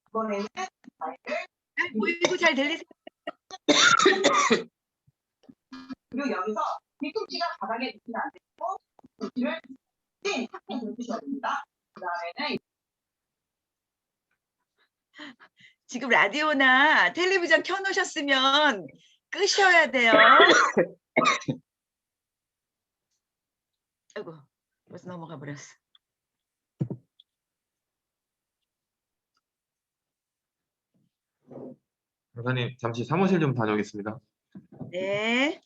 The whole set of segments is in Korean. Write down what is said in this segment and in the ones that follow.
이번에는 잘 보이고 잘 들리세요? 그리고 여기서 뒤꿈치가 바닥에 놓치면 안 되고 뒤꿈치를 찐 탁 놓으셔야 됩니다. 그 다음에는 지금 라디오나 텔레비전 켜놓으셨으면 끄셔야 돼요. 아이고, 벌써 넘어가 버렸어. 강사님 잠시 사무실 좀 다녀오겠습니다. 네.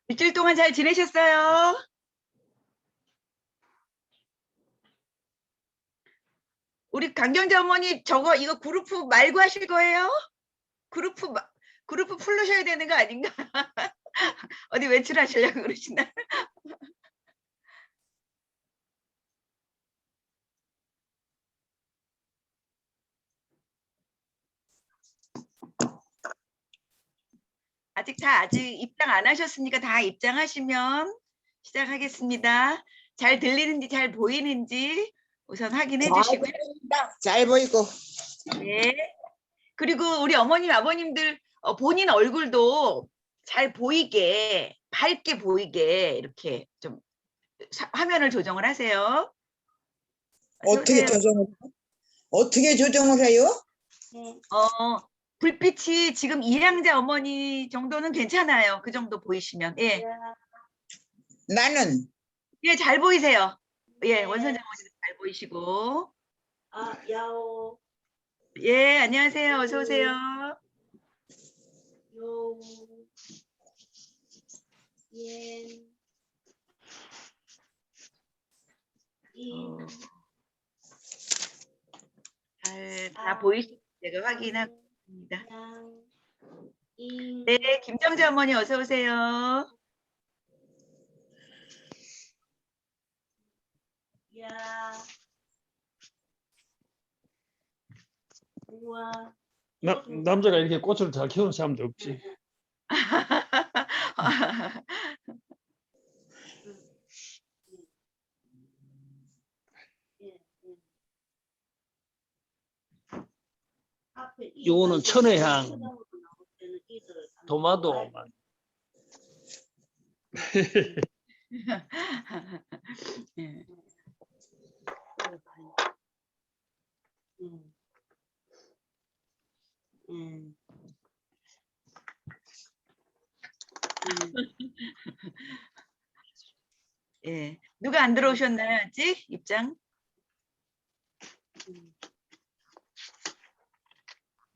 일주일 동안 잘 지내셨어요? 우리 강경자 어머니 이거 그룹프 말고 하실 거예요? 그룹프 풀르셔야 되는 거 아닌가? 어디 외출하시려고 그러시나? 아직 입장 안 하셨으니까 다 입장하시면 시작하겠습니다. 잘 들리는지 잘 보이는지 우선 확인해 주시고요. 잘 보이고. 네. 그리고 우리 어머님, 아버님들 본인 얼굴도 잘 보이게, 밝게 보이게 이렇게 좀 화면을 조정을 하세요. 어떻게 조정을 해요? 불빛이 지금 이량자 어머니 정도는 괜찮아요. 그 정도 보이시면. 예. 나는 예, 잘 보이세요. 예, 원선장 어머니도 잘 보이시고. 야오. 예, 안녕하세요. 어서 오세요. 요. 예. 다 보이시죠? 제가 확인하고 있습니다. 네, 김정자 어머니 어서 오세요. 야. 우와. 남자가 이렇게 꽃을 잘 키우는 사람도 없지. 요거는 천혜향, 도마도만. 예. 예. 누가 안 들어오셨나요, 아직? 입장?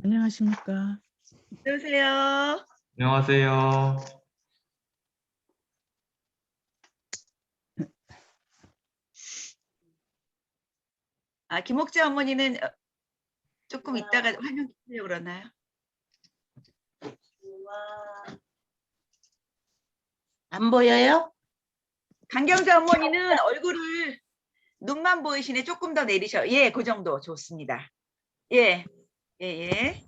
안녕하십니까. 어서오세요. 안녕하세요. 김옥재 어머니는 조금 이따가 화면 켜려고 그러나요? 안 보여요? 강경자 어머니는 얼굴을 눈만 보이시네. 조금 더 내리셔. 예, 그 정도 좋습니다. 예, 예, 예.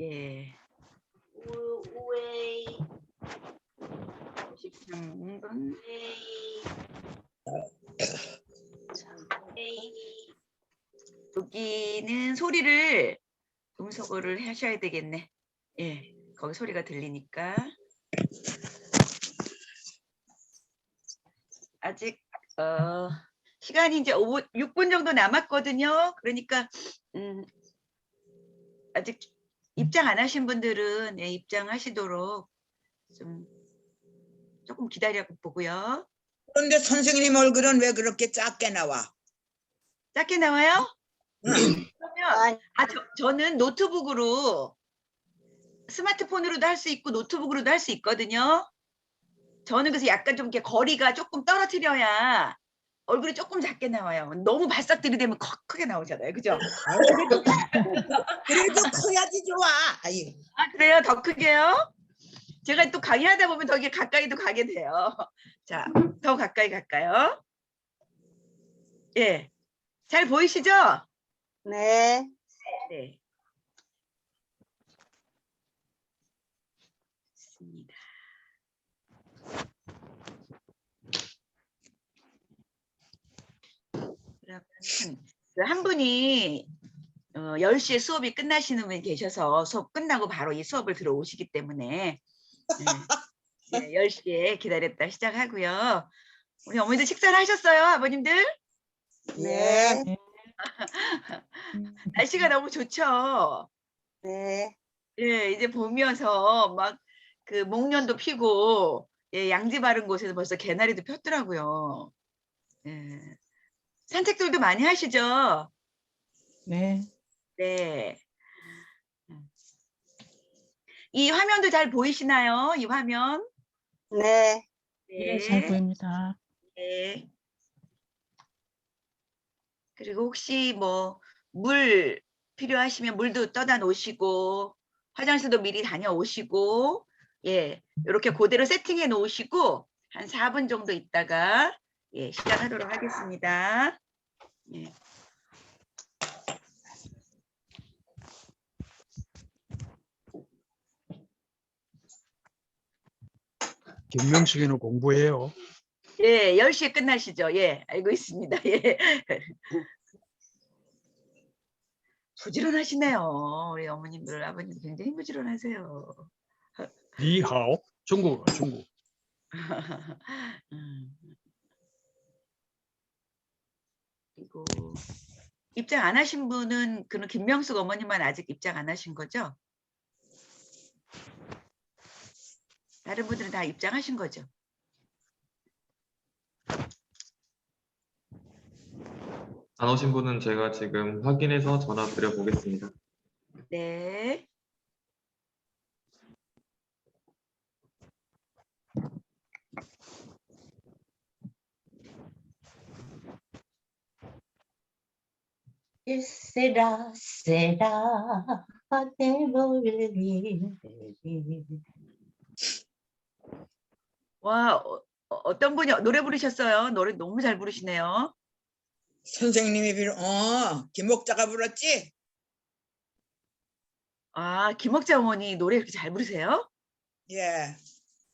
예. 우웨이. 53분. 여기는 소리를 음소거를 하셔야 되겠네. 예, 거기 소리가 들리니까. 아직 시간이 이제 6분 정도 남았거든요. 그러니까 아직 입장 안 하신 분들은 예, 입장하시도록 조금 기다려 보고요. 그런데 선생님 얼굴은 왜 그렇게 작게 나와? 짧게 나와요? 응. 그러면 저는 노트북으로 스마트폰으로도 할 수 있고 노트북으로도 할 수 있거든요. 저는 그래서 약간 좀 이렇게 거리가 조금 떨어뜨려야 얼굴이 조금 작게 나와요. 너무 발싹 들이대면 크게 나오잖아요. 그죠? 그래도 커야지 좋아. 아유. 그래요? 더 크게요? 제가 또 강의하다 보면 더 이게 가까이도 가게 돼요. 자, 더 가까이 갈까요? 예. 잘 보이시죠? 네. 네. 한 분이 10시에 수업이 끝나시는 분이 계셔서 수업 끝나고 바로 이 수업을 들어오시기 때문에 10시에 기다렸다 시작하고요. 우리 어머니들 식사를 하셨어요, 아버님들? 네. 날씨가 너무 좋죠? 네. 예, 이제 봄이어서 막 그 목련도 피고 양지 바른 곳에서 벌써 개나리도 폈더라고요. 예. 산책들도 많이 하시죠? 네. 네. 이 화면도 잘 보이시나요? 이 화면? 네. 네, 잘 네. 보입니다. 네. 그리고 혹시 뭐 물 필요하시면 물도 떠다 놓으시고 화장실도 미리 다녀오시고 이렇게 그대로 세팅해 놓으시고 한 4분 정도 있다가 시작하도록 하겠습니다. 예. 김명식이는 공부해요. 10시에 끝나시죠? 예, 알고 있습니다. 예. 부지런하시네요. 우리 어머님들, 아버님들 굉장히 부지런하세요. 니하오. 중국. 그리고 입장 안 하신 분은 그럼 김명숙 어머님만 아직 입장 안 하신 거죠? 다른 분들은 다 입장하신 거죠? 안 오신 분은 제가 지금 확인해서 전화 드려보겠습니다. 네. Será, será de volver. 와, 어떤 분이 노래 부르셨어요? 노래 너무 잘 부르시네요. 선생님이 김옥자가 불렀지? 아, 김옥자 어머니 노래 이렇게 잘 부르세요? 예.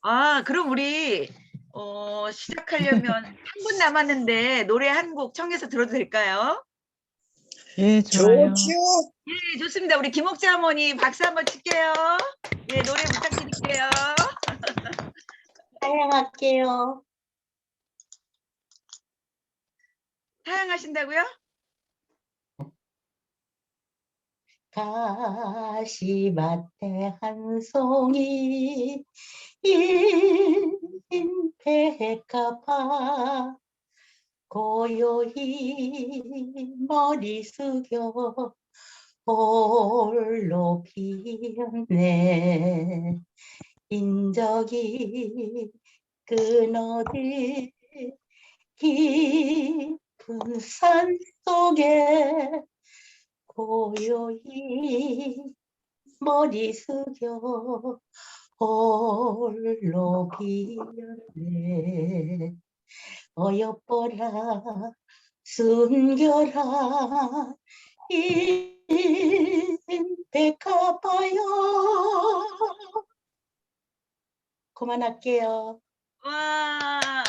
아, 그럼 우리 시작하려면 3분 남았는데 노래 한 곡 청해서 들어도 될까요? 예, 좋아요. 좋지요. 예, 좋습니다. 우리 김옥자 어머니 박수 한번 칠게요. 예, 노래 부탁드릴게요. 사랑할게요. 사랑하신다고요? 가시밭에 한 송이 인백가봐 고요히 머리 숙여 홀로 피었네. 인적이 끊어진 깊은 산 속에 고요히 머리 숙여 홀로 피었네. 어여뻐라 숨겨라 인백가봐요. 그만할게요. 와,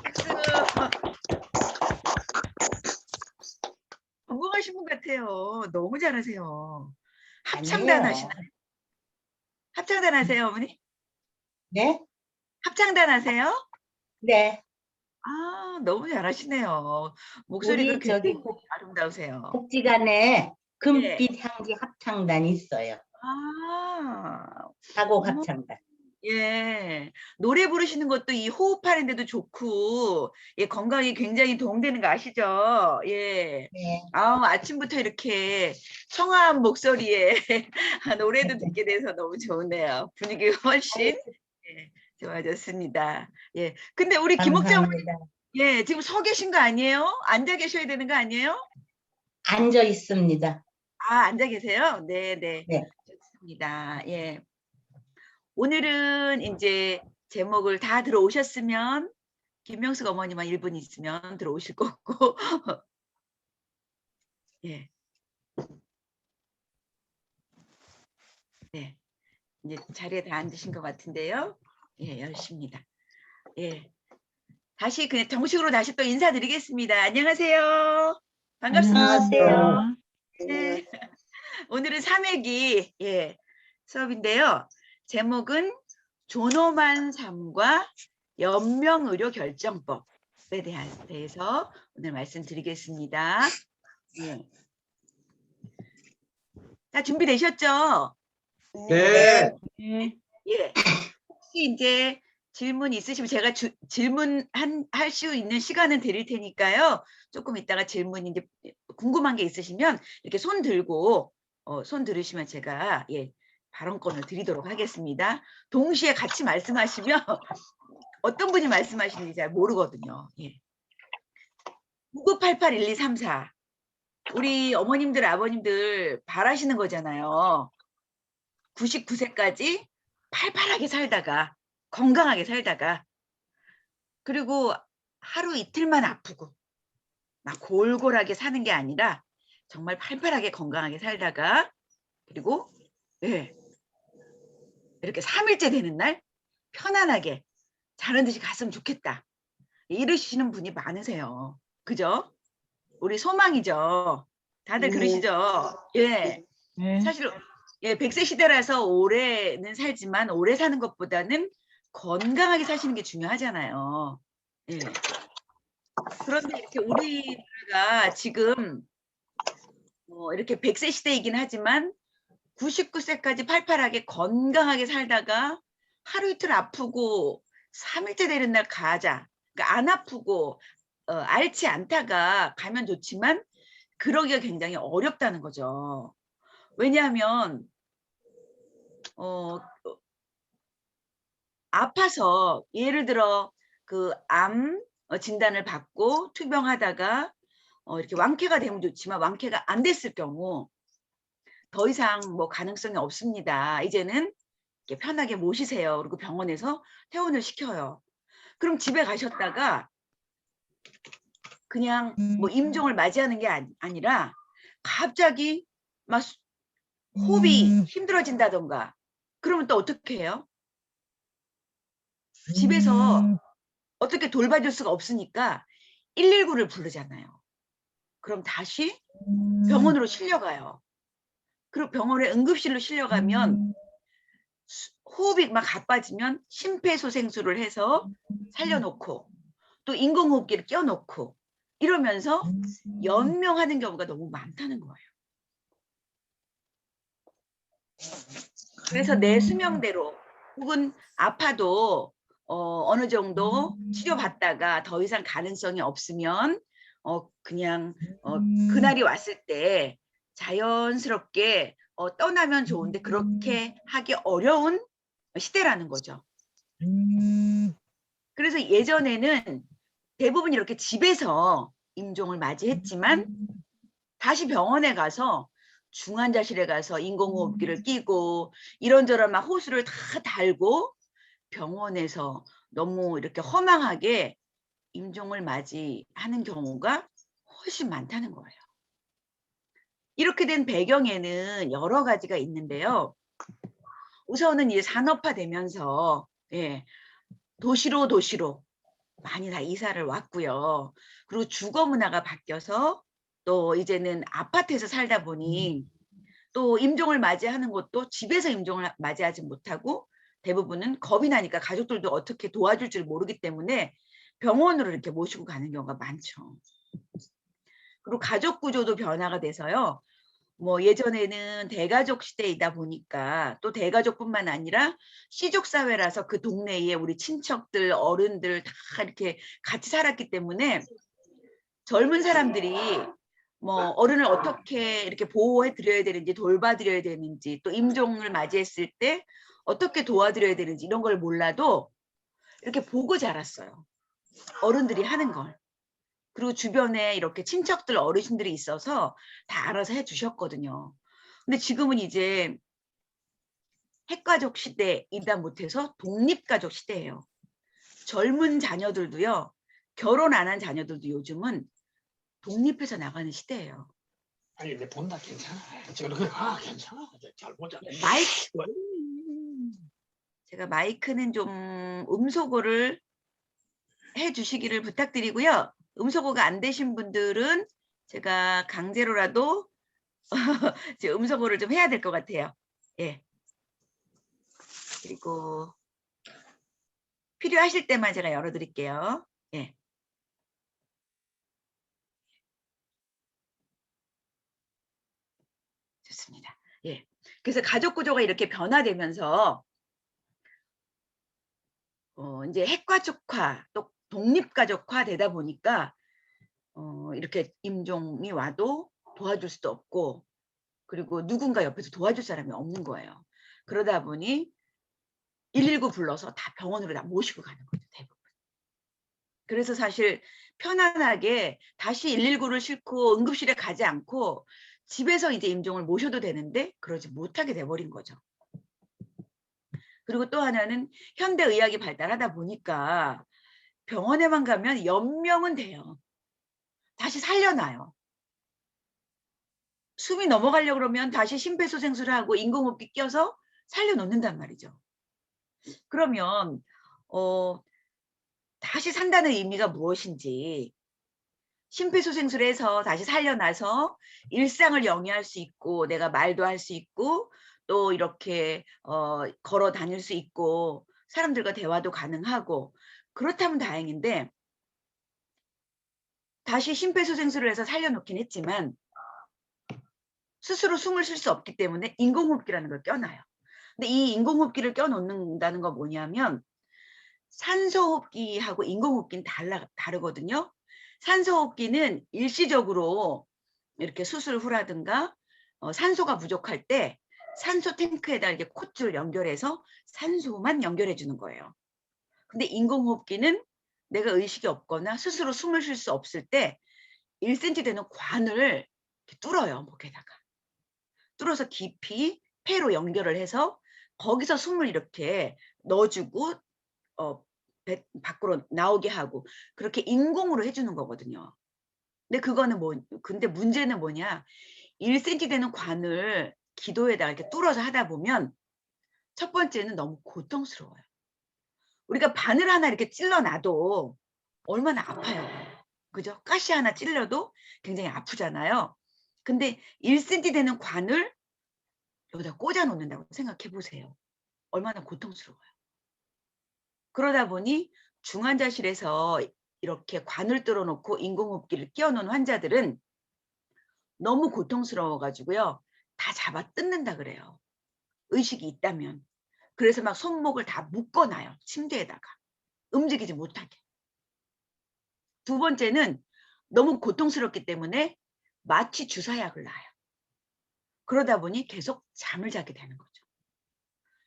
박수. 성공하신 분 같아요. 너무 잘하세요. 합창단 아니에요. 하시나요? 합창단 하세요, 어머니? 네? 합창단 하세요? 네. 아, 너무 잘하시네요. 목소리가 우리 저기 굉장히 아름다우세요. 복지관에 금빛 향기 합창단이 있어요. 아, 사곡 어머, 합창단. 예. 노래 부르시는 것도 이 호흡하는 데도 좋고, 건강에 굉장히 도움되는 거 아시죠? 예. 네. 아침부터 이렇게 청아한 목소리에 노래도 듣게 돼서 너무 좋네요. 분위기가 훨씬 좋아졌습니다. 예. 근데 우리 김옥자 어머니, 감사합니다. 지금 서 계신 거 아니에요? 앉아 계셔야 되는 거 아니에요? 앉아 있습니다. 아, 앉아 계세요? 네. 네. 좋습니다. 예. 오늘은 이제 제목을 다 들어오셨으면 김명숙 어머니만 1분 있으면 들어오실 거고 예. 네. 이제 자리에 다 앉으신 것 같은데요. 예, 10시입니다. 예. 다시 그냥 정식으로 다시 또 인사드리겠습니다. 안녕하세요. 반갑습니다. 안녕하세요. 네. 오늘은 3회기 수업인데요. 제목은 존엄한 삶과 연명의료 결정법에 대해서 오늘 말씀드리겠습니다. 예. 다 준비되셨죠? 네. 네. 예. 혹시 이제 질문 있으시면 제가 할 수 있는 시간은 드릴 테니까요. 조금 이따가 질문 이제 궁금한 게 있으시면 이렇게 손 들고 손 들으시면 제가 발언권을 드리도록 하겠습니다. 동시에 같이 말씀하시면 어떤 분이 말씀하시는지 잘 모르거든요. 9988-1234 우리 어머님들 아버님들 바라시는 거잖아요. 99세까지 팔팔하게 살다가 건강하게 살다가 그리고 하루 이틀만 아프고 막 골골하게 사는 게 아니라 정말 팔팔하게 건강하게 살다가 그리고 이렇게 3일째 되는 날 편안하게 자는 듯이 갔으면 좋겠다 이러시는 분이 많으세요. 그죠? 우리 소망이죠. 다들 그러시죠? 예. 네. 사실 100세 시대라서 오래는 살지만 오래 사는 것보다는 건강하게 사시는 게 중요하잖아요. 예. 그런데 이렇게 우리나라가 지금 이렇게 100세 시대이긴 하지만 99세까지 팔팔하게 건강하게 살다가 하루 이틀 아프고 3일째 되는 날 가자. 그러니까 안 아프고 앓지 않다가 가면 좋지만 그러기가 굉장히 어렵다는 거죠. 왜냐하면 아파서 예를 들어 그 암 진단을 받고 투병하다가 이렇게 완쾌가 되면 좋지만 완쾌가 안 됐을 경우 더 이상 뭐 가능성이 없습니다. 이제는 이렇게 편하게 모시세요. 그리고 병원에서 퇴원을 시켜요. 그럼 집에 가셨다가 그냥 뭐 임종을 맞이하는 게 아니라 갑자기 막 호흡이 힘들어진다던가 그러면 또 어떻게 해요? 집에서 어떻게 돌봐줄 수가 없으니까 119를 부르잖아요. 그럼 다시 병원으로 실려가요. 그리고 병원에 응급실로 실려가면 호흡이 막 가빠지면 심폐소생술을 해서 살려놓고 또 인공호흡기를 껴놓고 이러면서 연명하는 경우가 너무 많다는 거예요. 그래서 내 수명대로 혹은 아파도 어느 정도 치료받다가 더 이상 가능성이 없으면 그냥 그날이 왔을 때 자연스럽게 떠나면 좋은데 그렇게 하기 어려운 시대라는 거죠. 그래서 예전에는 대부분 이렇게 집에서 임종을 맞이했지만 다시 병원에 가서 중환자실에 가서 인공호흡기를 끼고 이런저런 막 호수를 다 달고 병원에서 너무 이렇게 허망하게 임종을 맞이하는 경우가 훨씬 많다는 거예요. 이렇게 된 배경에는 여러 가지가 있는데요. 우선은 이제 산업화되면서 도시로 많이 다 이사를 왔고요. 그리고 주거 문화가 바뀌어서 또 이제는 아파트에서 살다 보니 또 임종을 맞이하는 것도 집에서 임종을 맞이하지 못하고 대부분은 겁이 나니까 가족들도 어떻게 도와줄 줄 모르기 때문에 병원으로 이렇게 모시고 가는 경우가 많죠. 그리고 가족 구조도 변화가 돼서요. 뭐 예전에는 대가족 시대이다 보니까 또 대가족뿐만 아니라 시족 사회라서 그 동네에 우리 친척들, 어른들 다 이렇게 같이 살았기 때문에 젊은 사람들이 뭐 어른을 어떻게 이렇게 보호해 드려야 되는지 돌봐 드려야 되는지 또 임종을 맞이했을 때 어떻게 도와드려야 되는지 이런 걸 몰라도 이렇게 보고 자랐어요. 어른들이 하는 걸. 그리고 주변에 이렇게 친척들 어르신들이 있어서 다 알아서 해주셨거든요. 근데 지금은 이제 핵가족 시대이다 못해서 독립가족 시대예요. 젊은 자녀들도요. 결혼 안 한 자녀들도 요즘은 독립해서 나가는 시대예요. 아니 근데 본다 괜찮아. 저는 괜찮아. 잘 보자. 제가 마이크는 좀 음소거를 해주시기를 부탁드리고요. 음소거가 안 되신 분들은 제가 강제로라도 이제 음소거를 좀 해야 될 것 같아요. 예. 그리고 필요하실 때만 제가 열어드릴게요. 예. 좋습니다. 예. 그래서 가족 구조가 이렇게 변화되면서 이제 핵가족화 또 독립가족화 되다 보니까 이렇게 임종이 와도 도와줄 수도 없고 그리고 누군가 옆에서 도와줄 사람이 없는 거예요. 그러다 보니 119 불러서 다 병원으로 다 모시고 가는 거죠, 대부분. 그래서 사실 편안하게 다시 119를 싣고 응급실에 가지 않고 집에서 이제 임종을 모셔도 되는데 그러지 못하게 돼버린 거죠. 그리고 또 하나는 현대의학이 발달하다 보니까 병원에만 가면 연명은 돼요. 다시 살려놔요. 숨이 넘어가려고 그러면 다시 심폐소생술을 하고 인공호흡기 껴서 살려놓는단 말이죠. 그러면 다시 산다는 의미가 무엇인지 심폐소생술을 해서 다시 살려놔서 일상을 영위할 수 있고 내가 말도 할 수 있고 또 이렇게 걸어 다닐 수 있고 사람들과 대화도 가능하고 그렇다면 다행인데 다시 심폐소생술을 해서 살려놓긴 했지만 스스로 숨을 쉴 수 없기 때문에 인공호흡기라는 걸 껴놔요. 근데 이 인공호흡기를 껴놓는다는 건 뭐냐면 산소호흡기하고 인공호흡기는 다르거든요. 산소호흡기는 일시적으로 이렇게 수술 후라든가 산소가 부족할 때 산소 탱크에다 이렇게 콧줄 연결해서 산소만 연결해 주는 거예요. 근데 인공호흡기는 내가 의식이 없거나 스스로 숨을 쉴 수 없을 때 1cm 되는 관을 이렇게 뚫어요, 목에다가. 뚫어서 깊이 폐로 연결을 해서 거기서 숨을 이렇게 넣어주고 밖으로 나오게 하고 그렇게 인공으로 해주는 거거든요. 근데 그거는 근데 문제는 뭐냐? 1cm 되는 관을 기도에다가 이렇게 뚫어서 하다 보면 첫 번째는 너무 고통스러워요. 우리가 바늘 하나 이렇게 찔러놔도 얼마나 아파요. 그죠? 가시 하나 찔러도 굉장히 아프잖아요. 근데 1cm 되는 관을 여기다 꽂아 놓는다고 생각해 보세요. 얼마나 고통스러워요. 그러다 보니 중환자실에서 이렇게 관을 뚫어놓고 인공호흡기를 끼워놓은 환자들은 너무 고통스러워가지고요. 다 잡아 뜯는다 그래요. 의식이 있다면. 그래서 막 손목을 다 묶어놔요. 침대에다가. 움직이지 못하게. 두 번째는 너무 고통스럽기 때문에 마취 주사약을 놔요. 그러다 보니 계속 잠을 자게 되는 거죠.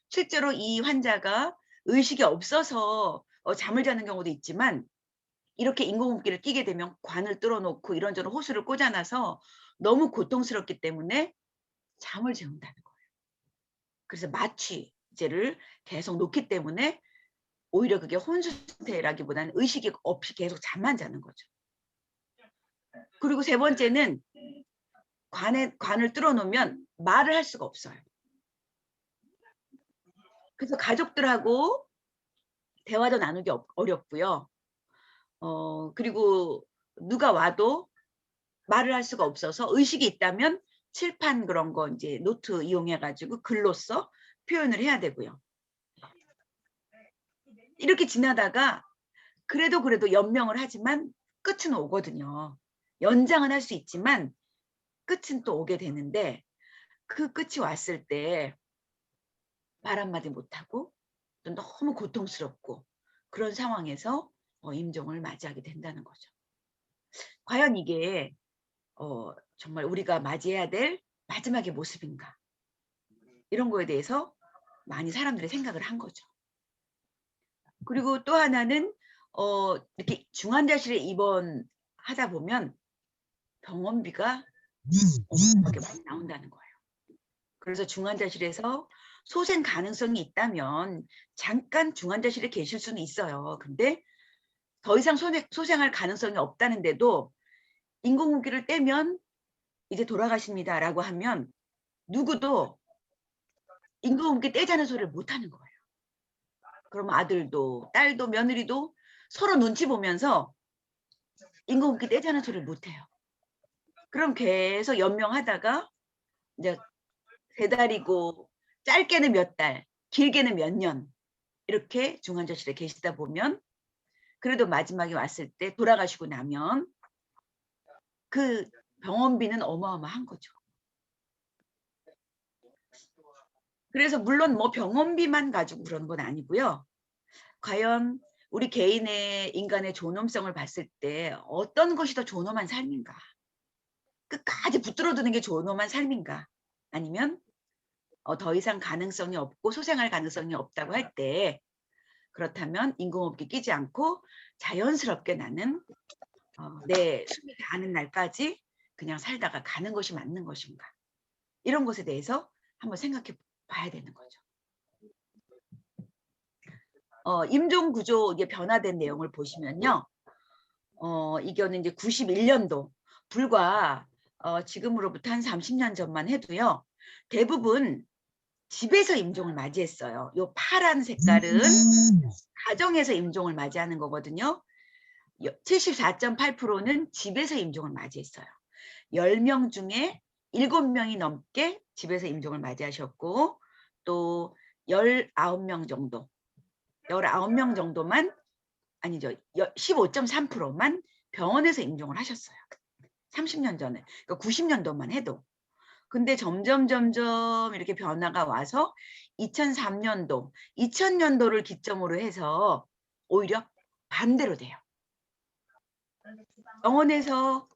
실제로 이 환자가 의식이 없어서 잠을 자는 경우도 있지만 이렇게 인공호흡기를 끼게 되면 관을 뚫어놓고 이런저런 호수를 꽂아놔서 너무 고통스럽기 때문에 잠을 재운다는 거예요. 그래서 마취제를 계속 놓기 때문에 오히려 그게 혼수 상태라기보다는 의식이 없이 계속 잠만 자는 거죠. 그리고 세 번째는 관을 뚫어놓으면 말을 할 수가 없어요. 그래서 가족들하고 대화도 나누기 어렵고요. 그리고 누가 와도 말을 할 수가 없어서 의식이 있다면 칠판 그런 거 이제 노트 이용해가지고 글로써 표현을 해야 되고요. 이렇게 지나다가 그래도 연명을 하지만 끝은 오거든요. 연장은 할 수 있지만 끝은 또 오게 되는데 그 끝이 왔을 때 말 한마디 못하고 또 너무 고통스럽고 그런 상황에서 임종을 맞이하게 된다는 거죠. 과연 이게 정말 우리가 맞이해야 될 마지막의 모습인가? 이런 거에 대해서 많이 사람들이 생각을 한 거죠. 그리고 또 하나는 이렇게 중환자실에 입원하다 보면 병원비가 어마어마하게 많이 나온다는 거예요. 그래서 중환자실에서 소생 가능성이 있다면 잠깐 중환자실에 계실 수는 있어요. 근데 더 이상 소생할 가능성이 없다는데도 인공호흡기를 떼면 이제 돌아가십니다라고 하면 누구도 인공호흡기 떼자는 소리를 못하는 거예요. 그럼 아들도 딸도 며느리도 서로 눈치 보면서 임금급기 떼자는 소리를 못 해요. 그럼 계속 연명하다가 이제 3달이고 짧게는 몇 달, 길게는 몇 년 이렇게 중환자실에 계시다 보면 그래도 마지막에 왔을 때 돌아가시고 나면 그 병원비는 어마어마한 거죠. 그래서 물론 뭐 병원비만 가지고 그런 건 아니고요. 과연 우리 개인의 인간의 존엄성을 봤을 때 어떤 것이 더 존엄한 삶인가? 끝까지 붙들어 두는 게 존엄한 삶인가? 아니면 더 이상 가능성이 없고 소생할 가능성이 없다고 할 때 그렇다면 임금업기 끼지 않고 자연스럽게 나는 내 숨이 다하는 날까지 그냥 살다가 가는 것이 맞는 것인가? 이런 것에 대해서 한번 생각해 봐야 되는 거죠. 임종 구조 이게 변화된 내용을 보시면요. 이거는 이제 91년도 불과 지금으로부터 한 30년 전만 해도요. 대부분 집에서 임종을 맞이했어요. 요 파란 색깔은 가정에서 임종을 맞이하는 거거든요. 74.8%는 집에서 임종을 맞이했어요. 10명 중에 7명이 넘게 집에서 임종을 맞이하셨고 또 19명 정도 19명 정도만 아니죠. 15.3%만 병원에서 임종을 하셨어요. 30년 전에. 그러니까 90년도만 해도. 근데 점점 이렇게 변화가 와서 2003년도, 2000년도를 기점으로 해서 오히려 반대로 돼요. 병원에서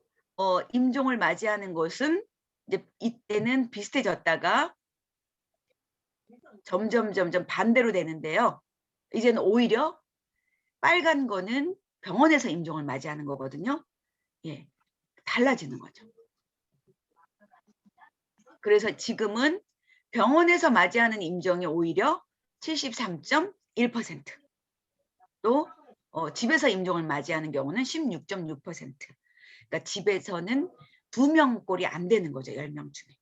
임종을 맞이하는 것은 이제 이때는 비슷해졌다가 점점 반대로 되는데요. 이제는 오히려 빨간 거는 병원에서 임종을 맞이하는 거거든요. 예, 달라지는 거죠. 그래서 지금은 병원에서 맞이하는 임종이 오히려 73.1%. 또 집에서 임종을 맞이하는 경우는 16.6%. 그러니까 집에서는 2명꼴이 안 되는 거죠. 10명 중에.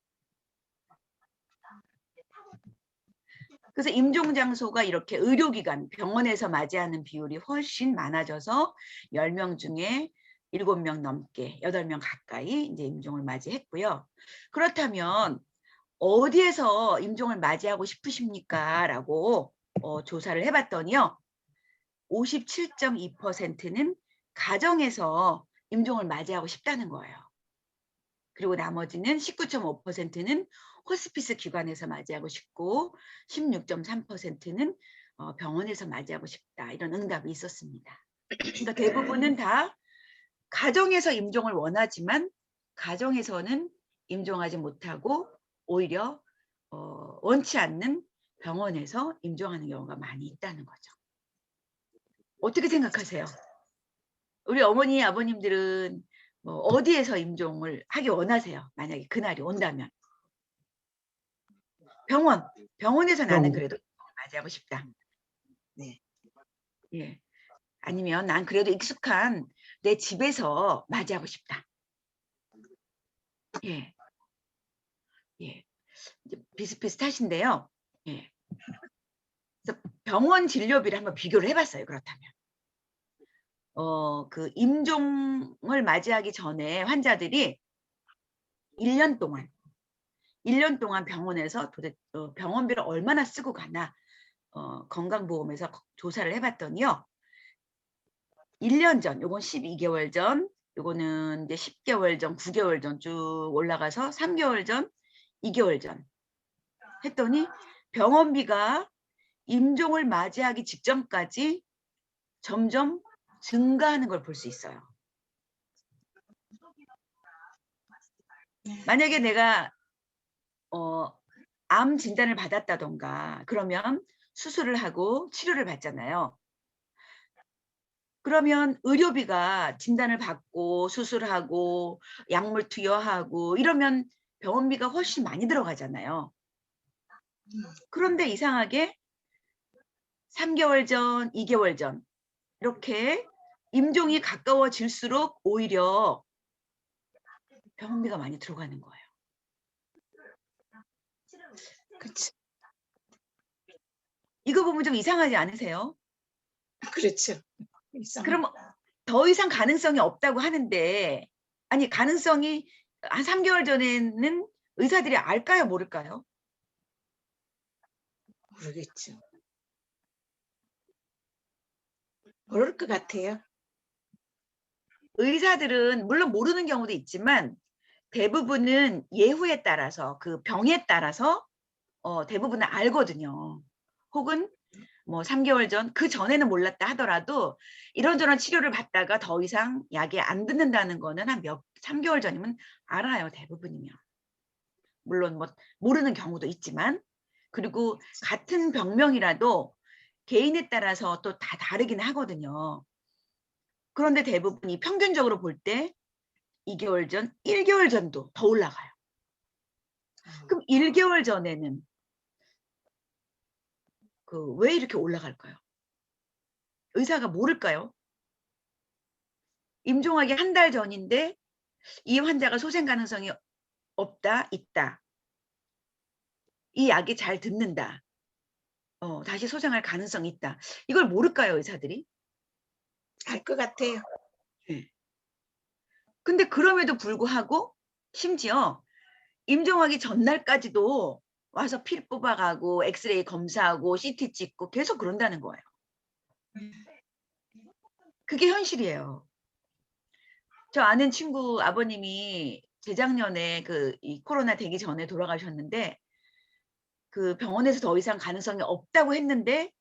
그래서 임종 장소가 이렇게 의료기관, 병원에서 맞이하는 비율이 훨씬 많아져서 10명 중에 7명 넘게 8명 가까이 이제 임종을 맞이했고요. 그렇다면 어디에서 임종을 맞이하고 싶으십니까? 라고 조사를 해봤더니요. 57.2%는 가정에서 임종을 맞이하고 싶다는 거예요. 그리고 나머지는 19.5%는 호스피스 기관에서 맞이하고 싶고 16.3%는 병원에서 맞이하고 싶다. 이런 응답이 있었습니다. 그러니까 대부분은 다 가정에서 임종을 원하지만 가정에서는 임종하지 못하고 오히려 원치 않는 병원에서 임종하는 경우가 많이 있다는 거죠. 어떻게 생각하세요? 우리 어머니, 아버님들은 뭐 어디에서 임종을 하기 원하세요? 만약에 그날이 온다면. 병원에서 나는 그래도 맞이하고 싶다. 네. 예. 아니면 난 그래도 익숙한 내 집에서 맞이하고 싶다. 예. 예. 비슷비슷하신데요. 예. 그래서 병원 진료비를 한번 비교를 해봤어요. 그렇다면. 그 임종을 맞이하기 전에 환자들이 1년 동안 병원에서 도대체 병원비를 얼마나 쓰고 가나 건강보험에서 조사를 해봤더니요. 1년 전, 요건 12개월 전, 요거는 이제 10개월 전, 9개월 전 쭉 올라가서 3개월 전, 2개월 전 했더니 병원비가 임종을 맞이하기 직전까지 점점 증가하는 걸 볼 수 있어요. 만약에 내가 암 진단을 받았다던가 그러면 수술을 하고 치료를 받잖아요. 그러면 의료비가 진단을 받고 수술하고 약물 투여하고 이러면 병원비가 훨씬 많이 들어가잖아요. 그런데 이상하게 3개월 전, 2개월 전 이렇게 임종이 가까워질수록 오히려 병원비가 많이 들어가는 거예요. 그치. 이거 보면 좀 이상하지 않으세요? 그렇죠. 그럼 더 이상 가능성이 없다고 하는데, 아니 가능성이 한 3개월 전에는 의사들이 알까요, 모를까요? 모르겠죠. 모를 것 같아요. 의사들은 물론 모르는 경우도 있지만 대부분은 예후에 따라서 그 병에 따라서 대부분은 알거든요. 혹은 뭐 3개월 전, 그 전에는 몰랐다 하더라도 이런저런 치료를 받다가 더 이상 약이 안 듣는다는 거는 한 3개월 전이면 알아요, 대부분이면. 물론 뭐 모르는 경우도 있지만, 그리고 같은 병명이라도 개인에 따라서 또 다 다르긴 하거든요. 그런데 대부분이 평균적으로 볼 때 2개월 전, 1개월 전도 더 올라가요. 그럼 1개월 전에는 왜 이렇게 올라갈까요? 의사가 모를까요? 임종하기 한 달 전인데 이 환자가 소생 가능성이 없다, 있다. 이 약이 잘 듣는다. 다시 소생할 가능성이 있다. 이걸 모를까요, 의사들이? 알 것 같아요. 네. 근데 그럼에도 불구하고 심지어 임종하기 전날까지도 와서 피 뽑아가고 엑스레이 검사하고 CT 찍고 계속 그런다는 거예요. 그게 현실이에요. 저 아는 친구 아버님이 재작년에 이 코로나 되기 전에 돌아가셨는데, 그 병원에서 더 이상 가능성이 없다고 했는데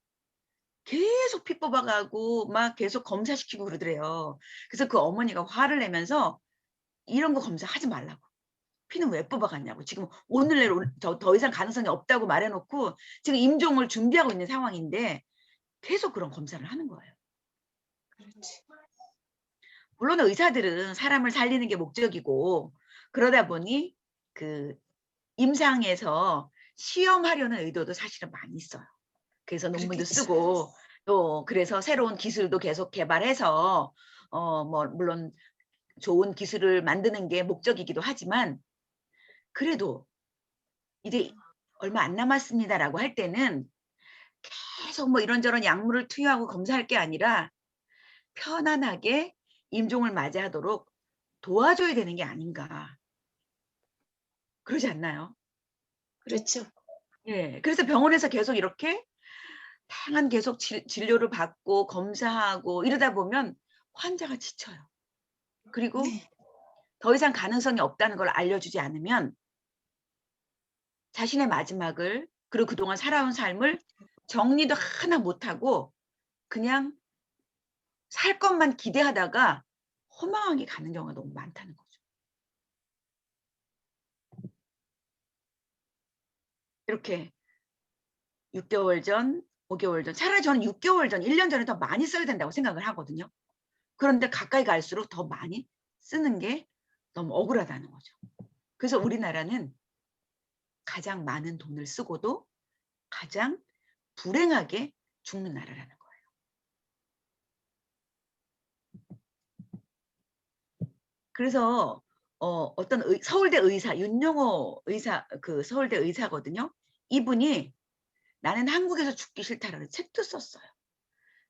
계속 피 뽑아가고 막 계속 검사시키고 그러더래요. 그래서 그 어머니가 화를 내면서 이런 거 검사하지 말라고. 피는 왜 뽑아갔냐고. 지금 오늘 내로 더 이상 가능성이 없다고 말해놓고 지금 임종을 준비하고 있는 상황인데 계속 그런 검사를 하는 거예요. 물론 의사들은 사람을 살리는 게 목적이고 그러다 보니 그 임상에서 시험하려는 의도도 사실은 많이 있어요. 그래서 논문도 그렇겠죠. 쓰고 또 그래서 새로운 기술도 계속 개발해서 뭐 물론 좋은 기술을 만드는 게 목적이기도 하지만, 그래도 이제 얼마 안 남았습니다라고 할 때는 계속 뭐 이런저런 약물을 투여하고 검사할 게 아니라 편안하게 임종을 맞이하도록 도와줘야 되는 게 아닌가. 그러지 않나요? 그렇죠. 예. 그래서 병원에서 계속 이렇게 다양한 계속 진료를 받고 검사하고 이러다 보면 환자가 지쳐요. 그리고 네. 더 이상 가능성이 없다는 걸 알려주지 않으면 자신의 마지막을, 그리고 그동안 살아온 삶을 정리도 하나 못하고 그냥 살 것만 기대하다가 허망하게 가는 경우가 너무 많다는 거죠. 이렇게 6개월 전, 5개월 전, 차라리 저는 6개월 전, 1년 전에 더 많이 써야 된다고 생각을 하거든요. 그런데 가까이 갈수록 더 많이 쓰는 게 너무 억울하다는 거죠. 그래서 우리나라는 가장 많은 돈을 쓰고도 가장 불행하게 죽는 나라라는 거예요. 그래서 어떤 서울대 의사, 윤영호 의사, 그 서울대 의사거든요. 이분이 나는 한국에서 죽기 싫다라는 책도 썼어요.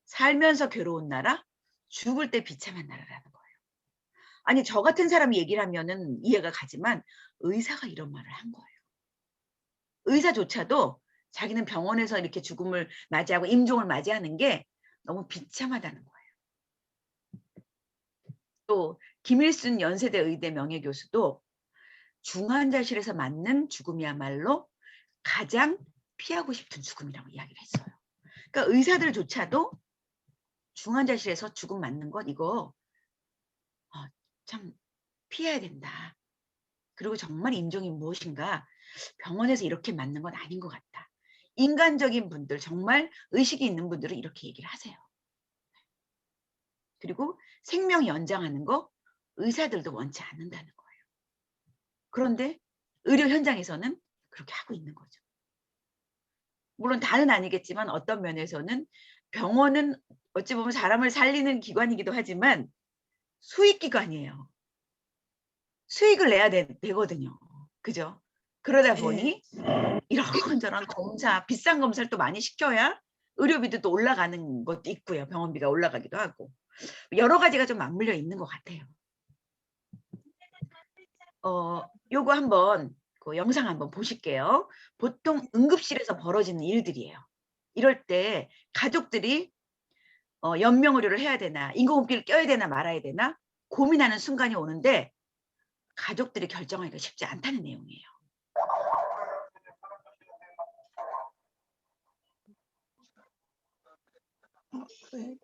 살면서 괴로운 나라, 죽을 때 비참한 나라라는 거예요. 아니 저 같은 사람이 얘기를 하면은 이해가 가지만 의사가 이런 말을 한 거예요. 의사조차도 자기는 병원에서 이렇게 죽음을 맞이하고 임종을 맞이하는 게 너무 비참하다는 거예요. 또 김일순 연세대 의대 명예교수도 중환자실에서 맞는 죽음이야말로 가장 피하고 싶은 죽음이라고 이야기를 했어요. 그러니까 의사들조차도 중환자실에서 죽음 맞는 것 이거 참 피해야 된다. 그리고 정말 임종이 무엇인가 병원에서 이렇게 맞는 건 아닌 것 같다. 인간적인 분들, 정말 의식이 있는 분들은 이렇게 얘기를 하세요. 그리고 생명 연장하는 거 의사들도 원치 않는다는 거예요. 그런데 의료 현장에서는 그렇게 하고 있는 거죠. 물론 다는 아니겠지만 어떤 면에서는 병원은 어찌 보면 사람을 살리는 기관이기도 하지만 수익기관이에요. 수익을 내야 되거든요. 그죠? 그러다 보니 이런저런 검사, 비싼 검사를 또 많이 시켜야 의료비도 또 올라가는 것도 있고요. 병원비가 올라가기도 하고. 여러 가지가 좀 맞물려 있는 것 같아요. 요거 한번 그 영상 한번 보실게요. 보통 응급실에서 벌어지는 일들이에요. 이럴 때 가족들이 연명의료를 해야 되나, 인공호흡기를 껴야 되나 말아야 되나 고민하는 순간이 오는데 가족들이 결정하기가 쉽지 않다는 내용이에요. 네.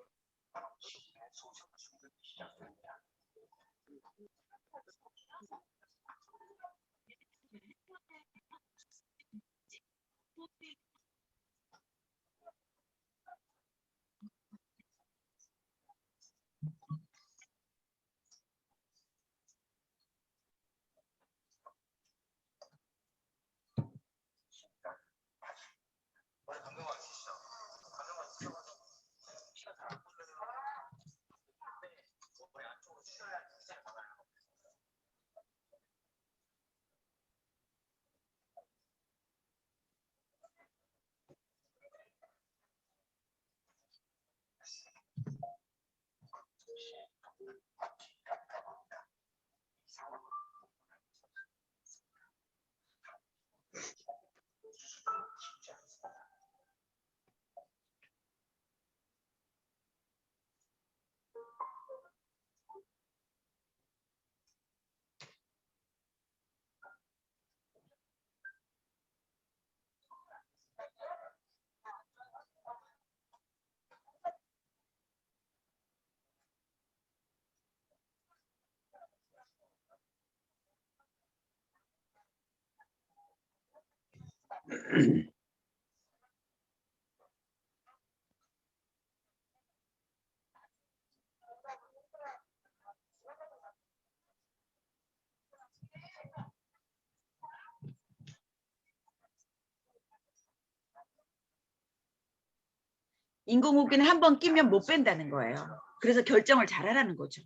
인공호흡기는 한번 끼면 못 뺀다는 거예요. 그래서 결정을 잘하라는 거죠.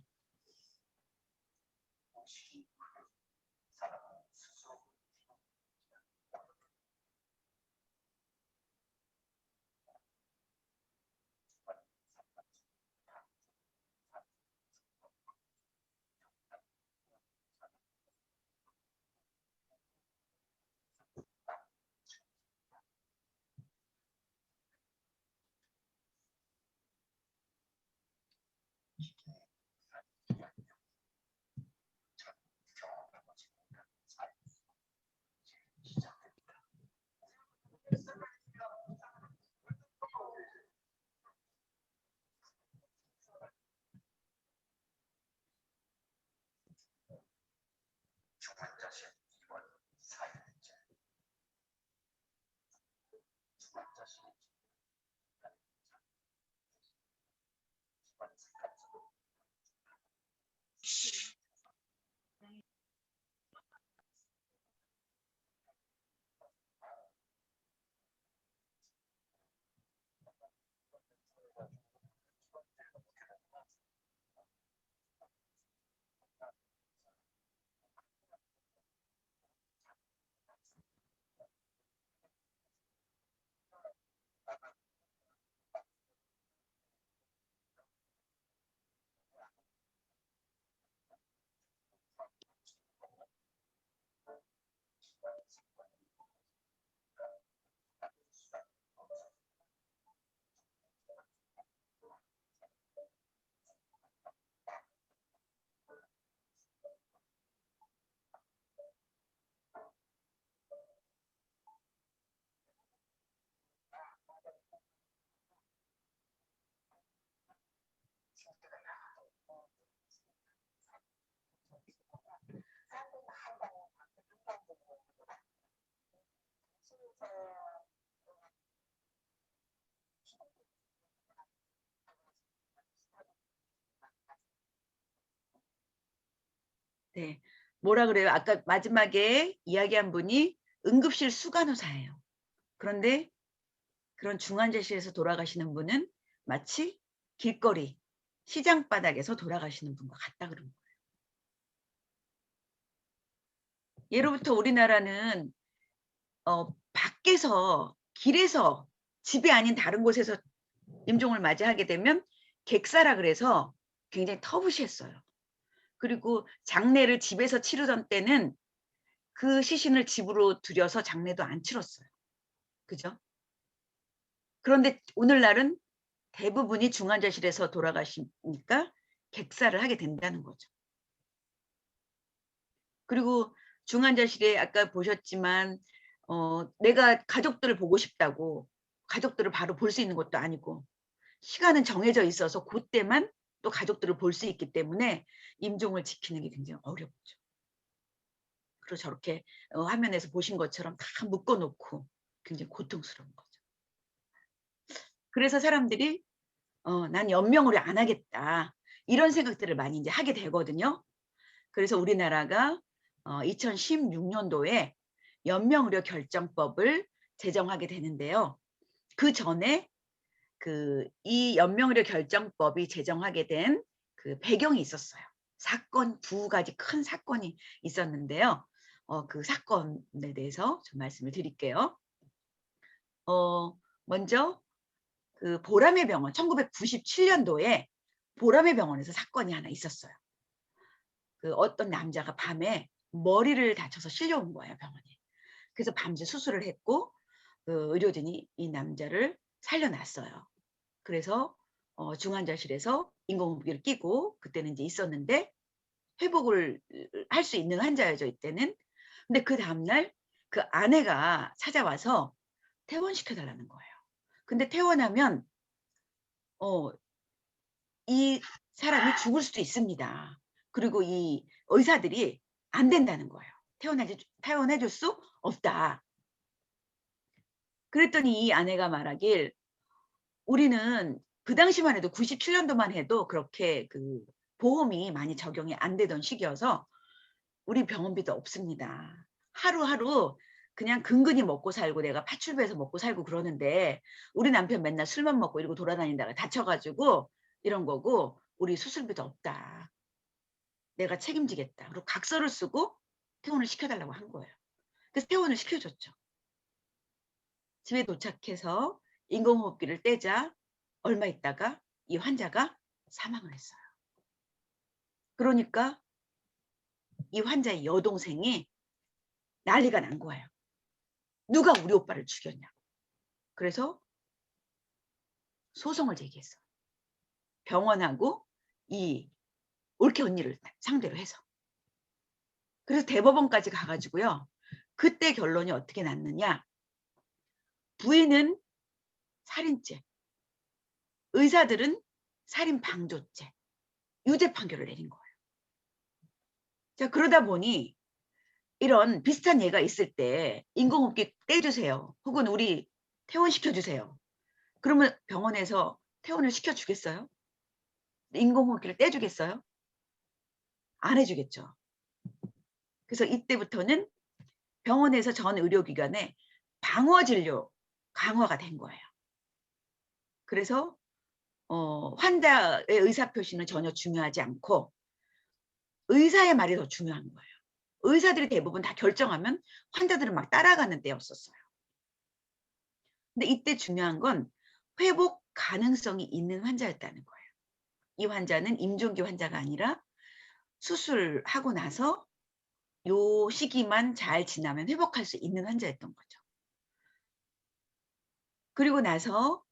네. 뭐라 그래요? 아까 마지막에 이야기한 분이 응급실 수간호사예요. 그런데 그런 중환자실에서 돌아가시는 분은 마치 길거리, 시장 바닥에서 돌아가시는 분과 같다 그런 거예요. 예로부터 우리나라는 밖에서 길에서 집이 아닌 다른 곳에서 임종을 맞이하게 되면 객사라 그래서 굉장히 터부시했어요. 그리고 장례를 집에서 치르던 때는 그 시신을 집으로 들여서 장례도 안 치렀어요. 그죠? 그런데 오늘날은 대부분이 중환자실에서 돌아가시니까 객사를 하게 된다는 거죠. 그리고 중환자실에 아까 보셨지만 내가 가족들을 보고 싶다고 가족들을 바로 볼 수 있는 것도 아니고 시간은 정해져 있어서 그때만 또 가족들을 볼 수 있기 때문에 임종을 지키는 게 굉장히 어렵죠. 그리고 저렇게 화면에서 보신 것처럼 다 묶어놓고 굉장히 고통스러운 거죠. 그래서 사람들이 난 연명으로 안 하겠다 이런 생각들을 많이 이제 하게 되거든요. 그래서 우리나라가 2016년도에 연명의료 결정법을 제정하게 되는데요. 그 전에 이 연명의료 결정법이 제정하게 된 그 배경이 있었어요. 사건, 두 가지 큰 사건이 있었는데요. 그 사건에 대해서 좀 말씀을 드릴게요. 먼저 그 보람의 병원 1997년도에 보람의 병원에서 사건이 하나 있었어요. 그 어떤 남자가 밤에 머리를 다쳐서 실려온 거예요, 병원에. 그래서 밤새 수술을 했고 그 의료진이 이 남자를 살려놨어요. 그래서 중환자실에서 인공호흡기를 끼고 그때는 이제 있었는데 회복을 할 수 있는 환자였죠, 이때는. 근데 그 다음날 그 아내가 찾아와서 퇴원시켜달라는 거예요. 근데 퇴원하면 이 사람이 죽을 수도 있습니다. 그리고 이 의사들이 안 된다는 거예요. 퇴원해줄 수 없다. 그랬더니 이 아내가 말하길 우리는 그 당시만 해도 97년도만 해도 그렇게 그 보험이 많이 적용이 안 되던 시기여서 우리 병원비도 없습니다. 하루하루 그냥 근근히 먹고 살고 내가 파출부에서 먹고 살고 그러는데 우리 남편 맨날 술만 먹고 이러고 돌아다니다가 다쳐가지고 이런 거고 우리 수술비도 없다. 내가 책임지겠다. 그리고 각서를 쓰고 퇴원을 시켜달라고 한 거예요. 그래서 퇴원을 시켜줬죠. 집에 도착해서 인공호흡기를 떼자 얼마 있다가 이 환자가 사망을 했어요. 그러니까 이 환자의 여동생이 난리가 난 거예요. 누가 우리 오빠를 죽였냐고. 그래서 소송을 제기했어요. 병원하고 이 올케 언니를 상대로 해서. 그래서 대법원까지 가가지고요. 그때 결론이 어떻게 났느냐. 부인은 살인죄, 의사들은 살인방조죄, 유죄 판결을 내린 거예요. 자, 그러다 보니 이런 비슷한 예가 있을 때 인공호흡기 떼주세요. 혹은 우리 퇴원시켜주세요. 그러면 병원에서 퇴원을 시켜주겠어요? 인공호흡기를 떼주겠어요? 안 해주겠죠. 그래서 이때부터는 병원에서 전 의료기관에 방어진료 강화가 된 거예요. 그래서 환자의 의사표시는 전혀 중요하지 않고 의사의 말이 더 중요한 거예요. 의사들이 대부분 다 결정하면 환자들은 막 따라가는 때였었어요. 근데 이때 중요한 건 회복 가능성이 있는 환자였다는 거예요. 이 환자는 임종기 환자가 아니라 수술하고 나서 요 시기만 잘 지나면 회복할 수 있는 환자였던 거죠. 그리고 나서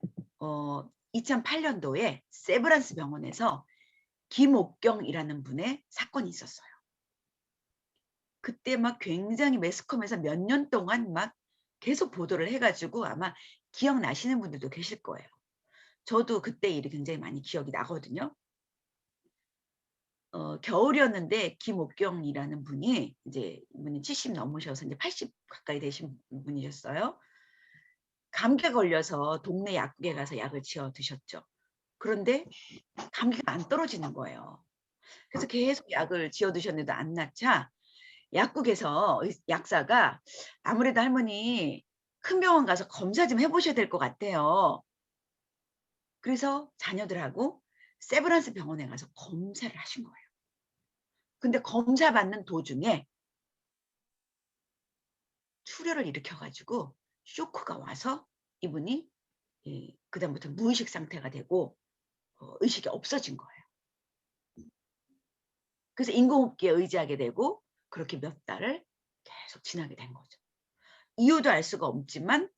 2008년도에 세브란스 병원에서 김옥경이라는 분의 사건이 있었어요. 그때 막 굉장히 매스컴에서 몇 년 동안 막 계속 보도를 해가지고 아마 기억나시는 분들도 계실 거예요. 저도 그때 일이 굉장히 많이 기억이 나거든요. 겨울이었는데 김옥경이라는 분이 이제 이분이 70 넘으셔서 이제 80 가까이 되신 분이셨어요. 감기에 걸려서 동네 약국에 가서 약을 지어 드셨죠. 그런데 감기가 안 떨어지는 거예요. 그래서 계속 약을 지어 드셨는데도 안 낫자 약국에서 약사가 아무래도 할머니 큰 병원 가서 검사 좀 해보셔야 될 것 같아요. 그래서 자녀들하고 세브란스 병원에 가서 검사를 하신 거예요. 근데 검사 받는 도중에 출혈을 일으켜가지고 쇼크가 와서 이분이 그다음부터 무의식 상태가 되고 의식이 없어진 거예요. 그래서 인공호흡기에 의지하게 되고 그렇게 몇 달을 계속 지나게 된 거죠. 이유도 알 수가 없지만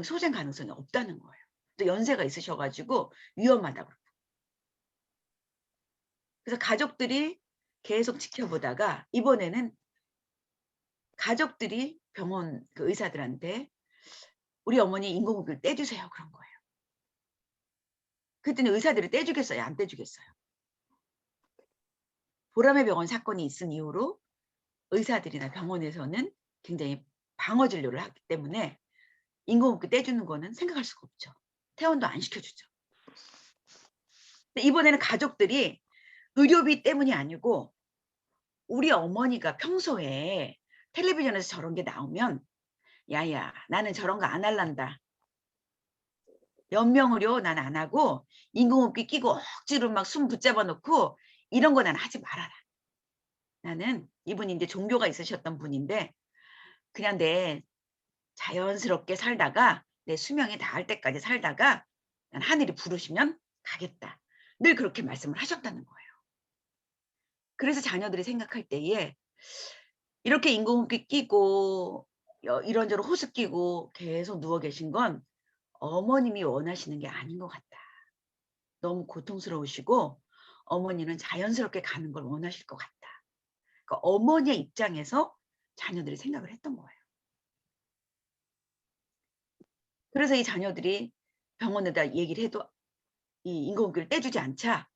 소생 가능성이 없다는 거예요. 또 연세가 있으셔가지고 위험하다고. 그래서 가족들이 계속 지켜보다가 이번에는 가족들이 병원 그 의사들한테 우리 어머니 인공호흡기를 떼주세요 그런 거예요. 그때는 의사들이 떼주겠어요? 안 떼주겠어요? 보람의 병원 사건이 있은 이후로 의사들이나 병원에서는 굉장히 방어 진료를 하기 때문에 인공호흡기 떼주는 거는 생각할 수가 없죠. 퇴원도 안 시켜주죠. 근데 이번에는 가족들이 의료비 때문이 아니고 우리 어머니가 평소에 텔레비전에서 저런 게 나오면 야야 나는 저런 거 안 할란다. 연명의료 난 안 하고 인공호흡기 끼고 억지로 막 숨 붙잡아 놓고 이런 거 난 하지 말아라. 나는 이분이 이제 종교가 있으셨던 분인데 그냥 내 자연스럽게 살다가 내 수명이 닿을 때까지 살다가 난 하늘이 부르시면 가겠다. 늘 그렇게 말씀을 하셨다는 거예요. 그래서 자녀들이 생각할 때에 이렇게 인공호흡기 끼고 이런저런 호스 끼고 계속 누워 계신 건 어머님이 원하시는 게 아닌 것 같다. 너무 고통스러우시고 어머니는 자연스럽게 가는 걸 원하실 것 같다. 그러니까 어머니의 입장에서 자녀들이 생각을 했던 거예요. 그래서 이 자녀들이 병원에다 얘기를 해도 이 인공호흡기를 떼주지 않자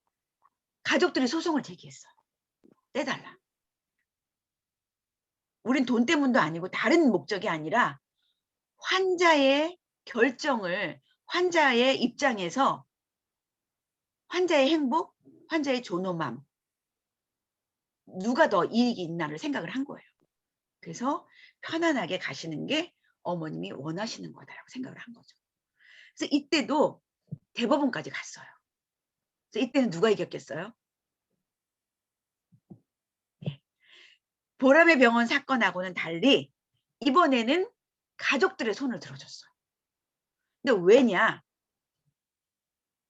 가족들이 소송을 제기했어요. 떼달라. 우린 돈 때문도 아니고 다른 목적이 아니라 환자의 결정을 환자의 입장에서 환자의 행복, 환자의 존엄함 누가 더 이익이 있나를 생각을 한 거예요. 그래서 편안하게 가시는 게 어머님이 원하시는 거다라고 생각을 한 거죠. 그래서 이때도 대법원까지 갔어요. 그래서 이때는 누가 이겼겠어요? 네. 보람의 병원 사건하고는 달리 이번에는 가족들의 손을 들어줬어요. 근데 왜냐?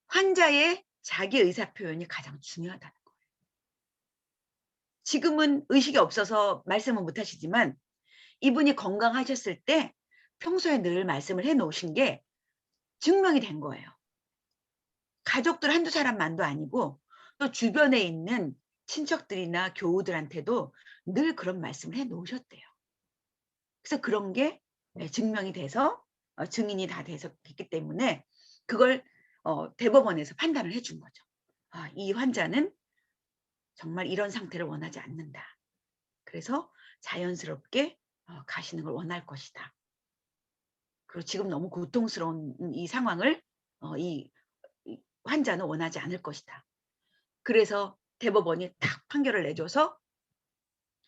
환자의 자기 의사 표현이 가장 중요하다는 거예요. 지금은 의식이 없어서 말씀은 못 하시지만 이분이 건강하셨을 때 평소에 늘 말씀을 해 놓으신 게 증명이 된 거예요. 가족들 한두 사람만도 아니고 또 주변에 있는 친척들이나 교우들한테도 늘 그런 말씀을 해 놓으셨대요. 그래서 그런 게 증명이 돼서 증인이 다 돼서 있기 때문에 그걸 대법원에서 판단을 해준 거죠. 이 환자는 정말 이런 상태를 원하지 않는다. 그래서 자연스럽게 가시는 걸 원할 것이다. 그리고 지금 너무 고통스러운 이 상황을 이 환자는 원하지 않을 것이다. 그래서 대법원이 딱 판결을 내줘서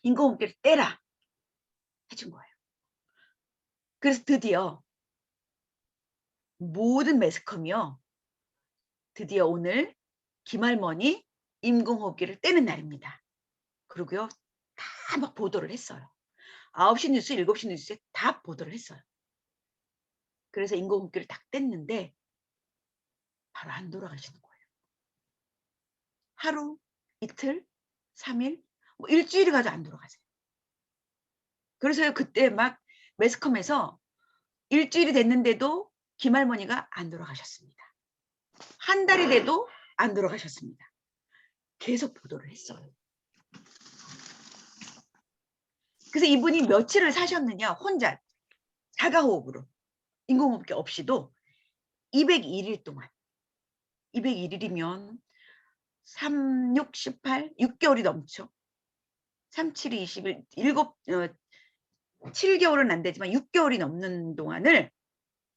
인공호흡기를 떼라 해준 거예요. 그래서 드디어 모든 매스컴이요. 드디어 오늘 김할머니 인공호흡기를 떼는 날입니다. 그리고요. 다 막 보도를 했어요. 9시 뉴스, 7시 뉴스에 다 보도를 했어요. 그래서 인공호흡기를 딱 뗐는데 바로 안 돌아가시는 거예요. 하루, 이틀, 3일, 뭐 일주일이 가도 안 돌아가세요. 그래서 그때 막 매스컴에서 일주일이 됐는데도 김할머니가 안 돌아가셨습니다. 한 달이 돼도 안 돌아가셨습니다. 계속 보도를 했어요. 그래서 이분이 며칠을 사셨느냐 혼자 자가호흡으로 인공호흡기 없이도 201일 동안 201일이면 3, 6, 18, 6개월이 넘죠. 3, 7, 21, 7개월은 안 되지만 6개월이 넘는 동안을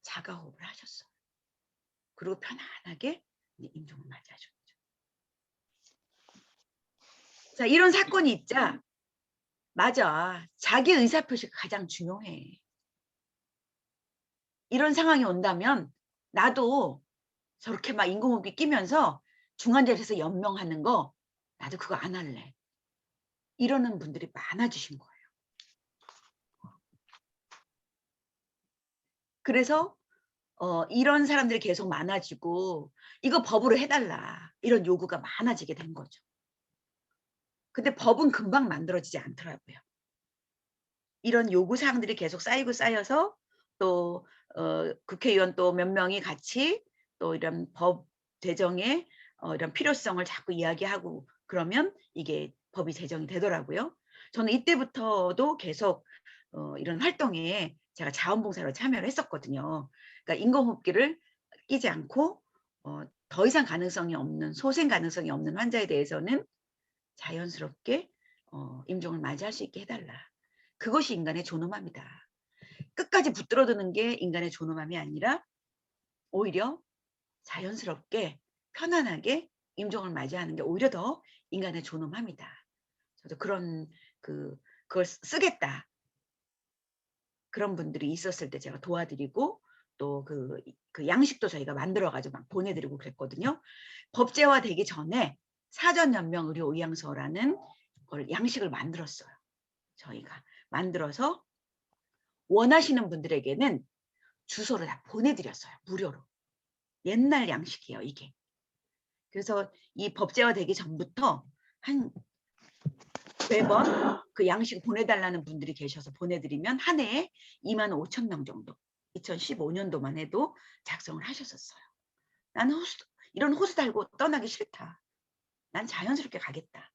자가호흡을 하셨어요. 그리고 편안하게 임종을 맞이하셨죠. 자, 이런 사건이 있자 맞아. 자기 의사표시가 가장 중요해. 이런 상황이 온다면 나도 저렇게 막 인공호흡기 끼면서 중환자실에서 연명하는 거 나도 그거 안 할래. 이러는 분들이 많아지신 거예요. 그래서 이런 사람들이 계속 많아지고 이거 법으로 해달라 이런 요구가 많아지게 된 거죠. 근데 법은 금방 만들어지지 않더라고요. 이런 요구 사항들이 계속 쌓이고 쌓여서 또 국회의원 또 몇 명이 같이 또 이런 법 제정의 이런 필요성을 자꾸 이야기하고 그러면 이게 법이 제정이 되더라고요. 저는 이때부터도 계속 이런 활동에 제가 자원봉사로 참여를 했었거든요. 그러니까 인공호흡기를 끼지 않고 더 이상 가능성이 없는 소생 가능성이 없는 환자에 대해서는 자연스럽게 임종을 맞이할 수 있게 해달라. 그것이 인간의 존엄함이다. 끝까지 붙들어두는 게 인간의 존엄함이 아니라 오히려 자연스럽게 편안하게 임종을 맞이하는 게 오히려 더 인간의 존엄함이다. 저도 그걸 쓰겠다. 그런 분들이 있었을 때 제가 도와드리고 또 그 양식도 저희가 만들어가지고 막 보내드리고 그랬거든요. 법제화되기 전에 사전연명의료의향서라는 걸 양식을 만들었어요. 저희가 만들어서 원하시는 분들에게는 주소를 다 보내드렸어요. 무료로. 옛날 양식이에요, 이게. 그래서 이 법제화되기 전부터 매번 그 양식 보내달라는 분들이 계셔서 보내드리면 한 해에 25,000명 정도 2015년도만 해도 작성을 하셨었어요. 나는 이런 호수 달고 떠나기 싫다. 난 자연스럽게 가겠다.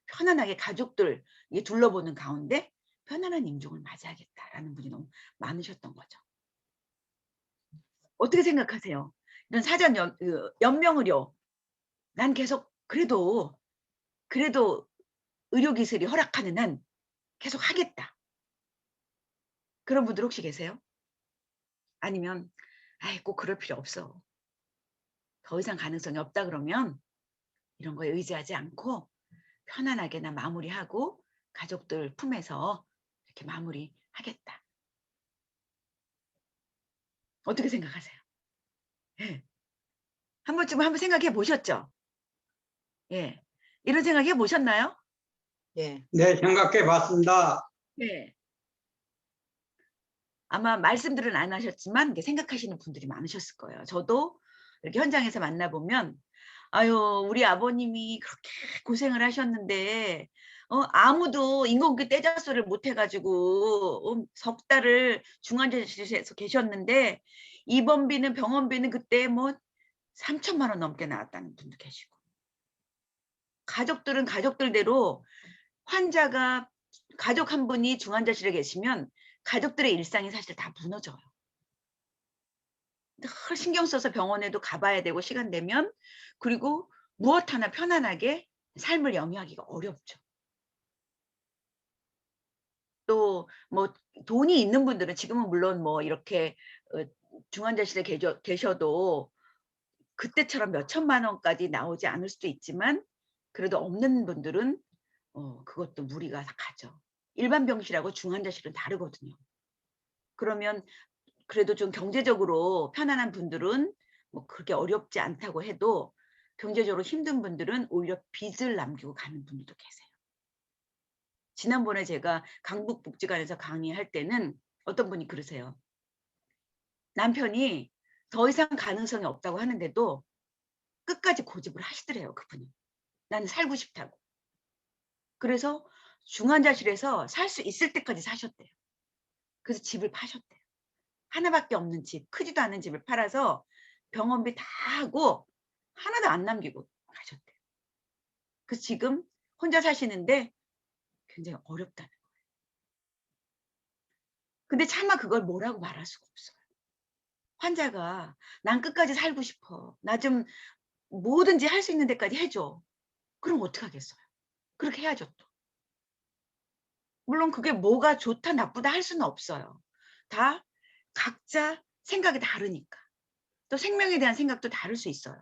편안하게 가족들 둘러보는 가운데 편안한 임종을 맞이하겠다라는 분이 너무 많으셨던 거죠. 어떻게 생각하세요? 이런 사전 연명의료 난 계속 그래도 의료기술이 허락하는 한 계속 하겠다. 그런 분들 혹시 계세요? 아니면 아이 꼭 그럴 필요 없어. 더 이상 가능성이 없다 그러면 이런 거에 의지하지 않고 편안하게 나 마무리하고 가족들 품에서 이렇게 마무리하겠다. 어떻게 생각하세요? 예. 한번 생각해 보셨죠? 예. 이런 생각 해 보셨나요? 예. 네, 생각해 봤습니다. 네. 아마 말씀들은 안 하셨지만 생각하시는 분들이 많으셨을 거예요. 저도 이렇게 현장에서 만나보면 아유 우리 아버님이 그렇게 고생을 하셨는데 아무도 인공호흡기 떼자소를 못 해가지고 석 달을 중환자실에서 계셨는데 입원비는 병원비는 그때 뭐 3천만 원 넘게 나왔다는 분도 계시고 가족들은 가족들대로 환자가 가족 한 분이 중환자실에 계시면 가족들의 일상이 사실 다 무너져요. 늘 신경 써서 병원에도 가봐야 되고 시간 되면 그리고 무엇 하나 편안하게 삶을 영위하기가 어렵죠. 또 뭐 돈이 있는 분들은 지금은 물론 뭐 이렇게 중환자실에 계셔도 그때처럼 몇 천만 원까지 나오지 않을 수도 있지만 그래도 없는 분들은 그것도 무리가 가죠. 일반 병실하고 중환자실은 다르거든요. 그러면 그래도 좀 경제적으로 편안한 분들은 뭐 그렇게 어렵지 않다고 해도 경제적으로 힘든 분들은 오히려 빚을 남기고 가는 분들도 계세요. 지난번에 제가 강북복지관에서 강의할 때는 어떤 분이 그러세요. 남편이 더 이상 가능성이 없다고 하는데도 끝까지 고집을 하시더래요. 그분이. 나는 살고 싶다고. 그래서 중환자실에서 살 수 있을 때까지 사셨대요. 그래서 집을 파셨대요. 하나밖에 없는 집, 크지도 않은 집을 팔아서 병원비 다 하고 하나도 안 남기고 가셨대요. 그래서 지금 혼자 사시는데 굉장히 어렵다는 거예요. 근데 차마 그걸 뭐라고 말할 수가 없어요. 환자가 난 끝까지 살고 싶어. 나 좀 뭐든지 할 수 있는 데까지 해줘. 그럼 어떡하겠어요? 그렇게 해야죠 또. 물론 그게 뭐가 좋다 나쁘다 할 수는 없어요. 다 각자 생각이 다르니까. 또 생명에 대한 생각도 다를 수 있어요.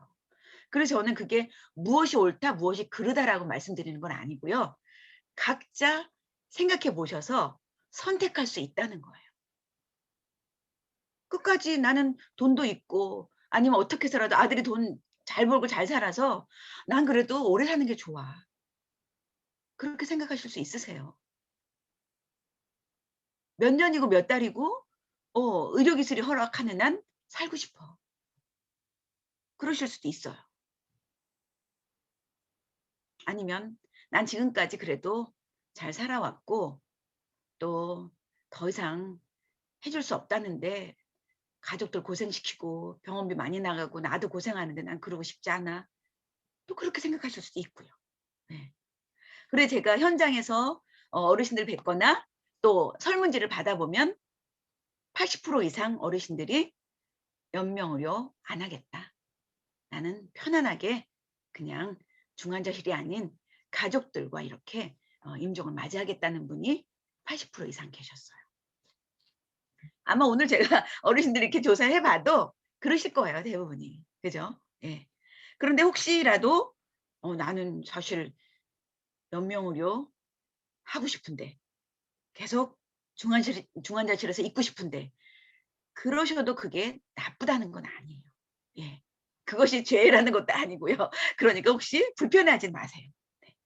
그래서 저는 그게 무엇이 옳다 무엇이 그르다라고 말씀드리는 건 아니고요. 각자 생각해 보셔서 선택할 수 있다는 거예요. 끝까지 나는 돈도 있고 아니면 어떻게 해서라도 아들이 돈 잘 벌고 잘 살아서 난 그래도 오래 사는 게 좋아. 그렇게 생각하실 수 있으세요. 몇 년이고 몇 달이고 의료기술이 허락하는 한 살고 싶어. 그러실 수도 있어요. 아니면 난 지금까지 그래도 잘 살아왔고 또 더 이상 해줄 수 없다는데 가족들 고생시키고 병원비 많이 나가고 나도 고생하는데 난 그러고 싶지 않아. 또 그렇게 생각하실 수도 있고요. 네. 그래 제가 현장에서 어르신들 뵙거나 또 설문지를 받아보면 80% 이상 어르신들이 연명의료 안 하겠다. 나는 편안하게 그냥 중환자실이 아닌 가족들과 이렇게 임종을 맞이하겠다는 분이 80% 이상 계셨어요. 아마 오늘 제가 어르신들 이렇게 조사를 해봐도 그러실 거예요. 대부분이. 그죠? 예. 그런데 혹시라도 나는 사실 연명의료 하고 싶은데 계속 중환자실에서 있고 싶은데 그러셔도 그게 나쁘다는 건 아니에요. 예. 그것이 죄라는 것도 아니고요. 그러니까 혹시 불편해하지 마세요. 네.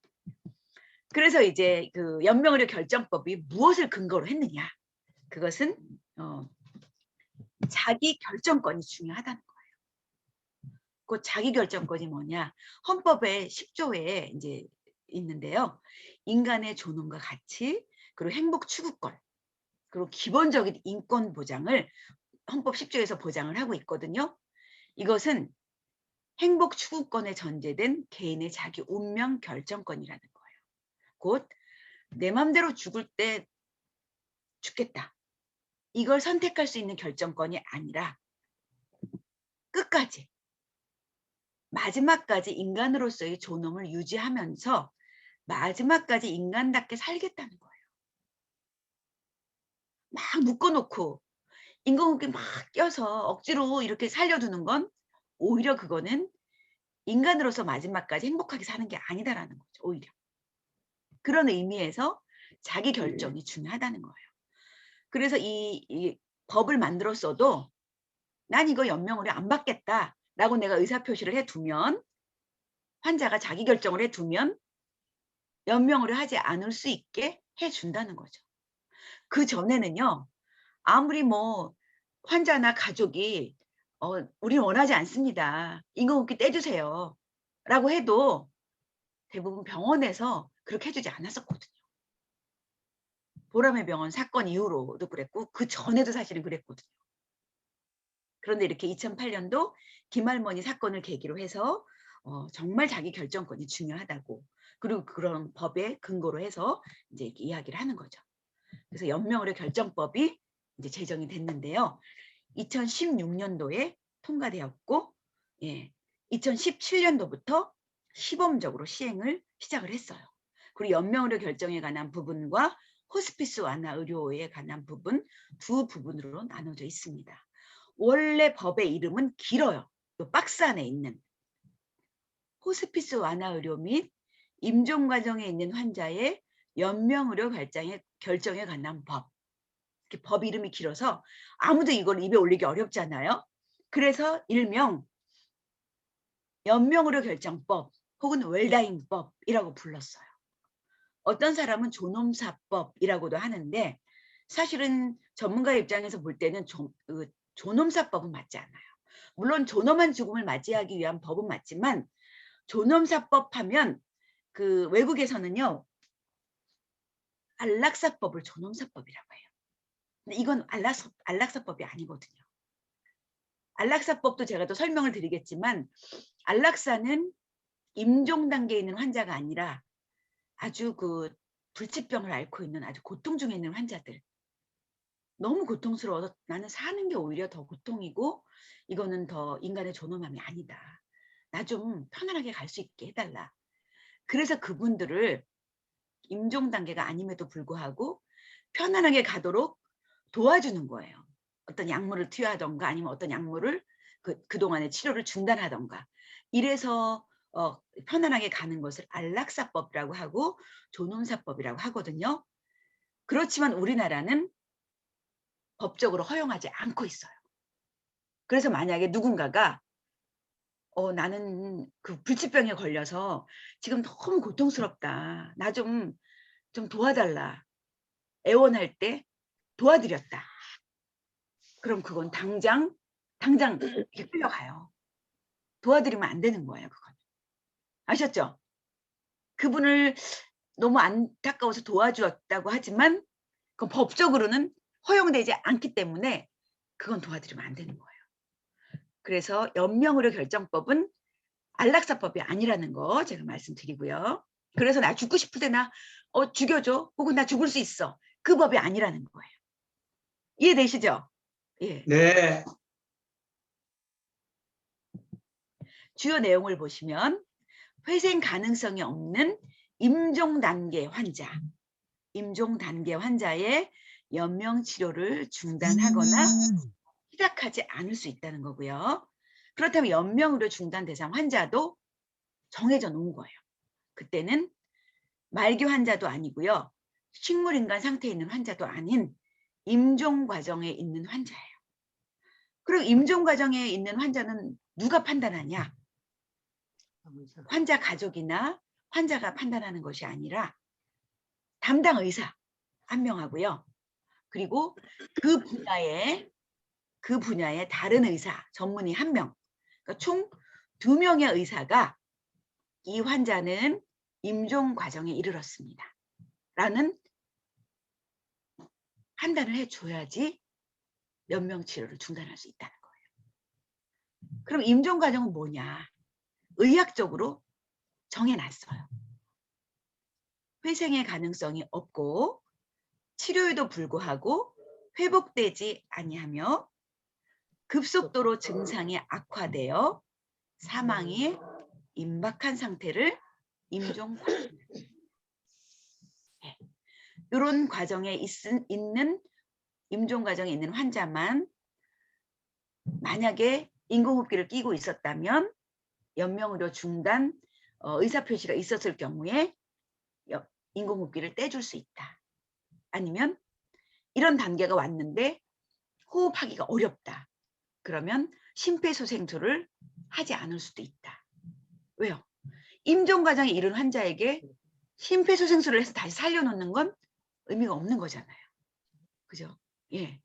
그래서 이제 그 연명의료 결정법이 무엇을 근거로 했느냐? 그것은 자기 결정권이 중요하다는 거예요. 그 자기 결정권이 뭐냐? 헌법의 10조에 이제 있는데요. 인간의 존엄과 가치, 그리고 행복 추구권, 그리고 기본적인 인권 보장을 헌법 10조에서 보장을 하고 있거든요. 이것은 행복 추구권에 전제된 개인의 자기 운명 결정권이라는 거예요. 곧 내 맘대로 죽을 때 죽겠다. 이걸 선택할 수 있는 결정권이 아니라 끝까지 마지막까지 인간으로서의 존엄을 유지하면서 마지막까지 인간답게 살겠다는 거예요. 막 묶어놓고 인공호흡기 막 껴서 억지로 이렇게 살려두는 건 오히려 그거는 인간으로서 마지막까지 행복하게 사는 게 아니다라는 거죠. 오히려. 그런 의미에서 자기 결정이 중요하다는 거예요. 그래서 이 법을 만들었어도 난 이거 연명의료 안 받겠다라고 내가 의사표시를 해두면 환자가 자기 결정을 해두면 연명의료 하지 않을 수 있게 해준다는 거죠. 그 전에는요. 아무리 뭐 환자나 가족이 우리는 원하지 않습니다. 인공호흡기 떼주세요. 라고 해도 대부분 병원에서 그렇게 해주지 않았었거든요. 보람의 병원 사건 이후로도 그랬고 그 전에도 사실은 그랬거든요. 그런데 이렇게 2008년도 김할머니 사건을 계기로 해서 정말 자기 결정권이 중요하다고 그리고 그런 법의 근거로 해서 이제 이렇게 이야기를 하는 거죠. 그래서 연명의료 결정법이 이제 제정이 됐는데요. 2016년도에 통과되었고, 예, 2017년도부터 시범적으로 시행을 시작을 했어요. 그리고 연명의료 결정에 관한 부분과 호스피스 완화 의료에 관한 부분 두 부분으로 나눠져 있습니다. 원래 법의 이름은 길어요. 이 박스 안에 있는 호스피스 완화 의료 및 임종 과정에 있는 환자의 연명의료 결정에 관한 법. 이렇게 법 이름이 길어서 아무도 이걸 입에 올리기 어렵잖아요. 그래서 일명 연명의료 결정법 혹은 웰다잉법이라고 불렀어요. 어떤 사람은 존엄사법이라고도 하는데 사실은 전문가 입장에서 볼 때는 존엄사법은 맞지 않아요. 물론 존엄한 죽음을 맞이하기 위한 법은 맞지만 존엄사법 하면 그 외국에서는요. 안락사법을 존엄사법이라고 해요. 근데 이건 안락사법이 아니거든요. 안락사법도 제가 또 설명을 드리겠지만 안락사는 임종 단계에 있는 환자가 아니라 아주 그 불치병을 앓고 있는 아주 고통 중에 있는 환자들. 너무 고통스러워서 나는 사는 게 오히려 더 고통이고 이거는 더 인간의 존엄함이 아니다. 나 좀 편안하게 갈 수 있게 해달라. 그래서 그분들을 임종 단계가 아님에도 불구하고 편안하게 가도록 도와주는 거예요. 어떤 약물을 투여하던가 아니면 어떤 약물을 그동안의 치료를 중단하던가 이래서 편안하게 가는 것을 안락사법이라고 하고 존엄사법이라고 하거든요. 그렇지만 우리나라는 법적으로 허용하지 않고 있어요. 그래서 만약에 누군가가 나는 그 불치병에 걸려서 지금 너무 고통스럽다. 나 좀 도와달라. 애원할 때 도와드렸다. 그럼 그건 당장 당장 이렇게 끌려가요. 도와드리면 안 되는 거예요. 그건. 아셨죠? 그분을 너무 안타까워서 도와주었다고 하지만 그 법적으로는 허용되지 않기 때문에 그건 도와드리면 안 되는 거예요. 그래서 연명의료 결정법은 안락사법이 아니라는 거 제가 말씀드리고요. 그래서 나 죽고 싶을 때 나 죽여줘 혹은 나 죽을 수 있어. 그 법이 아니라는 거예요. 이해되시죠? 예. 네. 주요 내용을 보시면 회생 가능성이 없는 임종 단계 환자, 임종 단계 환자의 연명 치료를 중단하거나 시작하지 않을 수 있다는 거고요. 그렇다면 연명의료 중단 대상 환자도 정해져 놓은 거예요. 그때는 말기 환자도 아니고요. 식물인간 상태에 있는 환자도 아닌 임종 과정에 있는 환자예요. 그리고 임종 과정에 있는 환자는 누가 판단하냐? 환자 가족이나 환자가 판단하는 것이 아니라 담당 의사 한 명하고요. 그리고 그 분야의 다른 의사, 전문의 한 명, 그러니까 총 2명의 의사가 이 환자는 임종 과정에 이르렀습니다. 라는 판단을 해줘야지 연명 치료를 중단할 수 있다는 거예요. 그럼 임종 과정은 뭐냐? 의학적으로 정해놨어요. 회생의 가능성이 없고 치료에도 불구하고 회복되지 아니하며 급속도로 증상이 악화되어 사망에 임박한 상태를 임종 과정. 이런 과정에 있는 임종 과정에 있는 환자만 만약에 인공호흡기를 끼고 있었다면 연명의료 중단 의사표시가 있었을 경우에 인공호흡기를 떼줄 수 있다. 아니면 이런 단계가 왔는데 호흡하기가 어렵다. 그러면 심폐소생술을 하지 않을 수도 있다. 왜요? 임종 과정에 이른 환자에게 심폐소생술을 해서 다시 살려놓는 건 의미가 없는 거잖아요. 그죠? 예.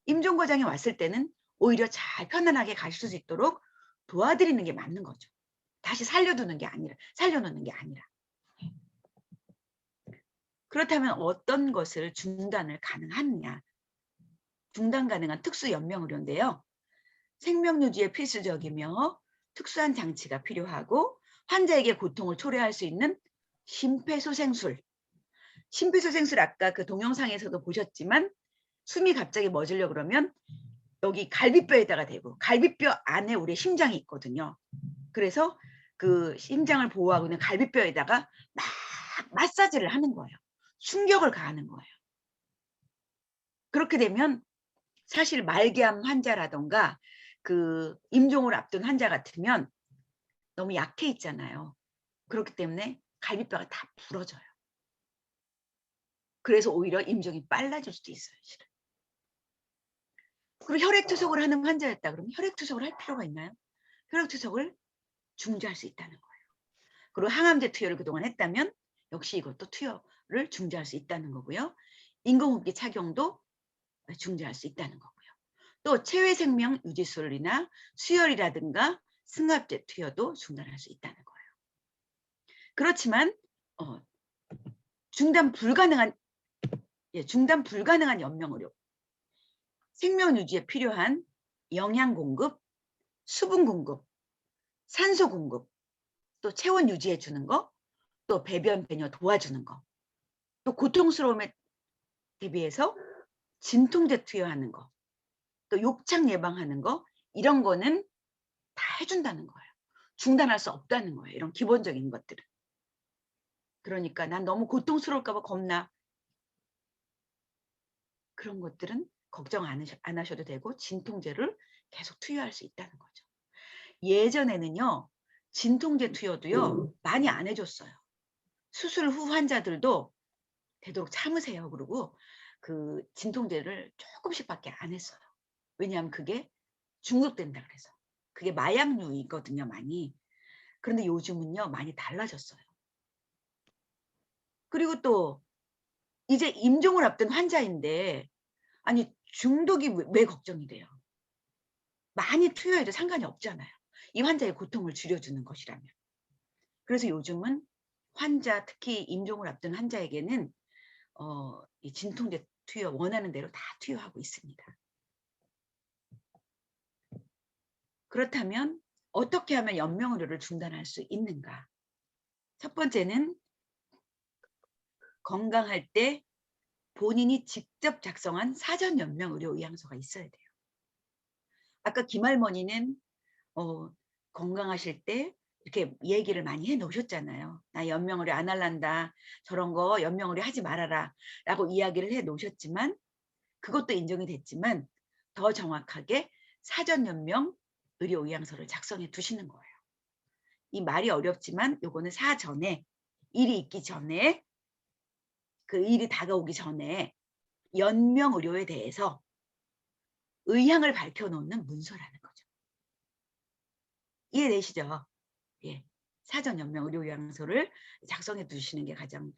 임종 과정에 왔을 때는 오히려 잘 편안하게 가실 수 있도록 도와드리는 게 맞는 거죠. 다시 살려놓는 게 아니라. 그렇다면 어떤 것을 중단을 가능하느냐? 중단 가능한 특수 연명의료인데요. 생명 유지에 필수적이며 특수한 장치가 필요하고 환자에게 고통을 초래할 수 있는 심폐소생술. 심폐소생술 아까 그 동영상에서도 보셨지만 숨이 갑자기 멎으려 그러면 여기 갈비뼈에다가 대고 갈비뼈 안에 우리 심장이 있거든요. 그래서 그 심장을 보호하고 있는 갈비뼈에다가 막 마사지를 하는 거예요. 충격을 가하는 거예요. 그렇게 되면 사실 말기암 환자라던가 그 임종을 앞둔 환자 같으면 너무 약해 있잖아요. 그렇기 때문에 갈비뼈가 다 부러져요. 그래서 오히려 임종이 빨라질 수도 있어요. 실은. 그리고 혈액투석을 하는 환자였다 그러면 혈액투석을 할 필요가 있나요? 혈액투석을 중지할 수 있다는 거예요. 그리고 항암제 투여를 그동안 했다면 역시 이것도 투여를 중지할 수 있다는 거고요. 인공호흡기 착용도 중지할 수 있다는 거고요. 또 체외생명 유지술이나 수혈이라든가 승합제 투여도 중단할 수 있다는 거예요. 그렇지만 중단 불가능한 연명의료, 생명 유지에 필요한 영양 공급, 수분 공급, 산소 공급, 또 체온 유지해 주는 거, 또 배변 배뇨 도와주는 거, 또 고통스러움에 대비해서 진통제 투여하는 거, 또 욕창 예방하는 거, 이런 거는 다 해준다는 거예요. 중단할 수 없다는 거예요. 이런 기본적인 것들은. 그러니까 난 너무 고통스러울까 봐 겁나. 그런 것들은 걱정 안 하셔도 되고 진통제를 계속 투여할 수 있다는 거죠. 예전에는요. 진통제 투여도요. 많이 안 해줬어요. 수술 후 환자들도 되도록 참으세요. 그러고 그 진통제를 조금씩밖에 안 했어요. 왜냐하면 그게 중독된다 그래서. 그게 마약류이거든요. 많이. 그런데 요즘은요. 많이 달라졌어요. 그리고 또 이제 임종을 앞둔 환자인데 아니 중독이 왜 걱정이 돼요? 많이 투여해도 상관이 없잖아요. 이 환자의 고통을 줄여주는 것이라면. 그래서 요즘은 환자, 특히 임종을 앞둔 환자에게는 이 진통제 투여 원하는 대로 다 투여하고 있습니다. 그렇다면 어떻게 하면 연명의료를 중단할 수 있는가? 첫 번째는 건강할 때 본인이 직접 작성한 사전 연명의료 의향서가 있어야 돼요. 아까 김할머니는 건강하실 때 이렇게 얘기를 많이 해 놓으셨잖아요. 나 연명의료 안 할란다. 저런 거 연명의료 하지 말아라. 라고 이야기를 해 놓으셨지만 그것도 인정이 됐지만 더 정확하게 사전 연명 의료 의향서를 작성해 두시는 거예요. 이 말이 어렵지만 요거는 사전에 일이 있기 전에 그 일이 다가오기 전에 연명 의료에 대해서 의향을 밝혀놓는 문서라는 거죠. 이해되시죠? 예, 사전 연명 의료 의향서를 작성해 두시는 게 가장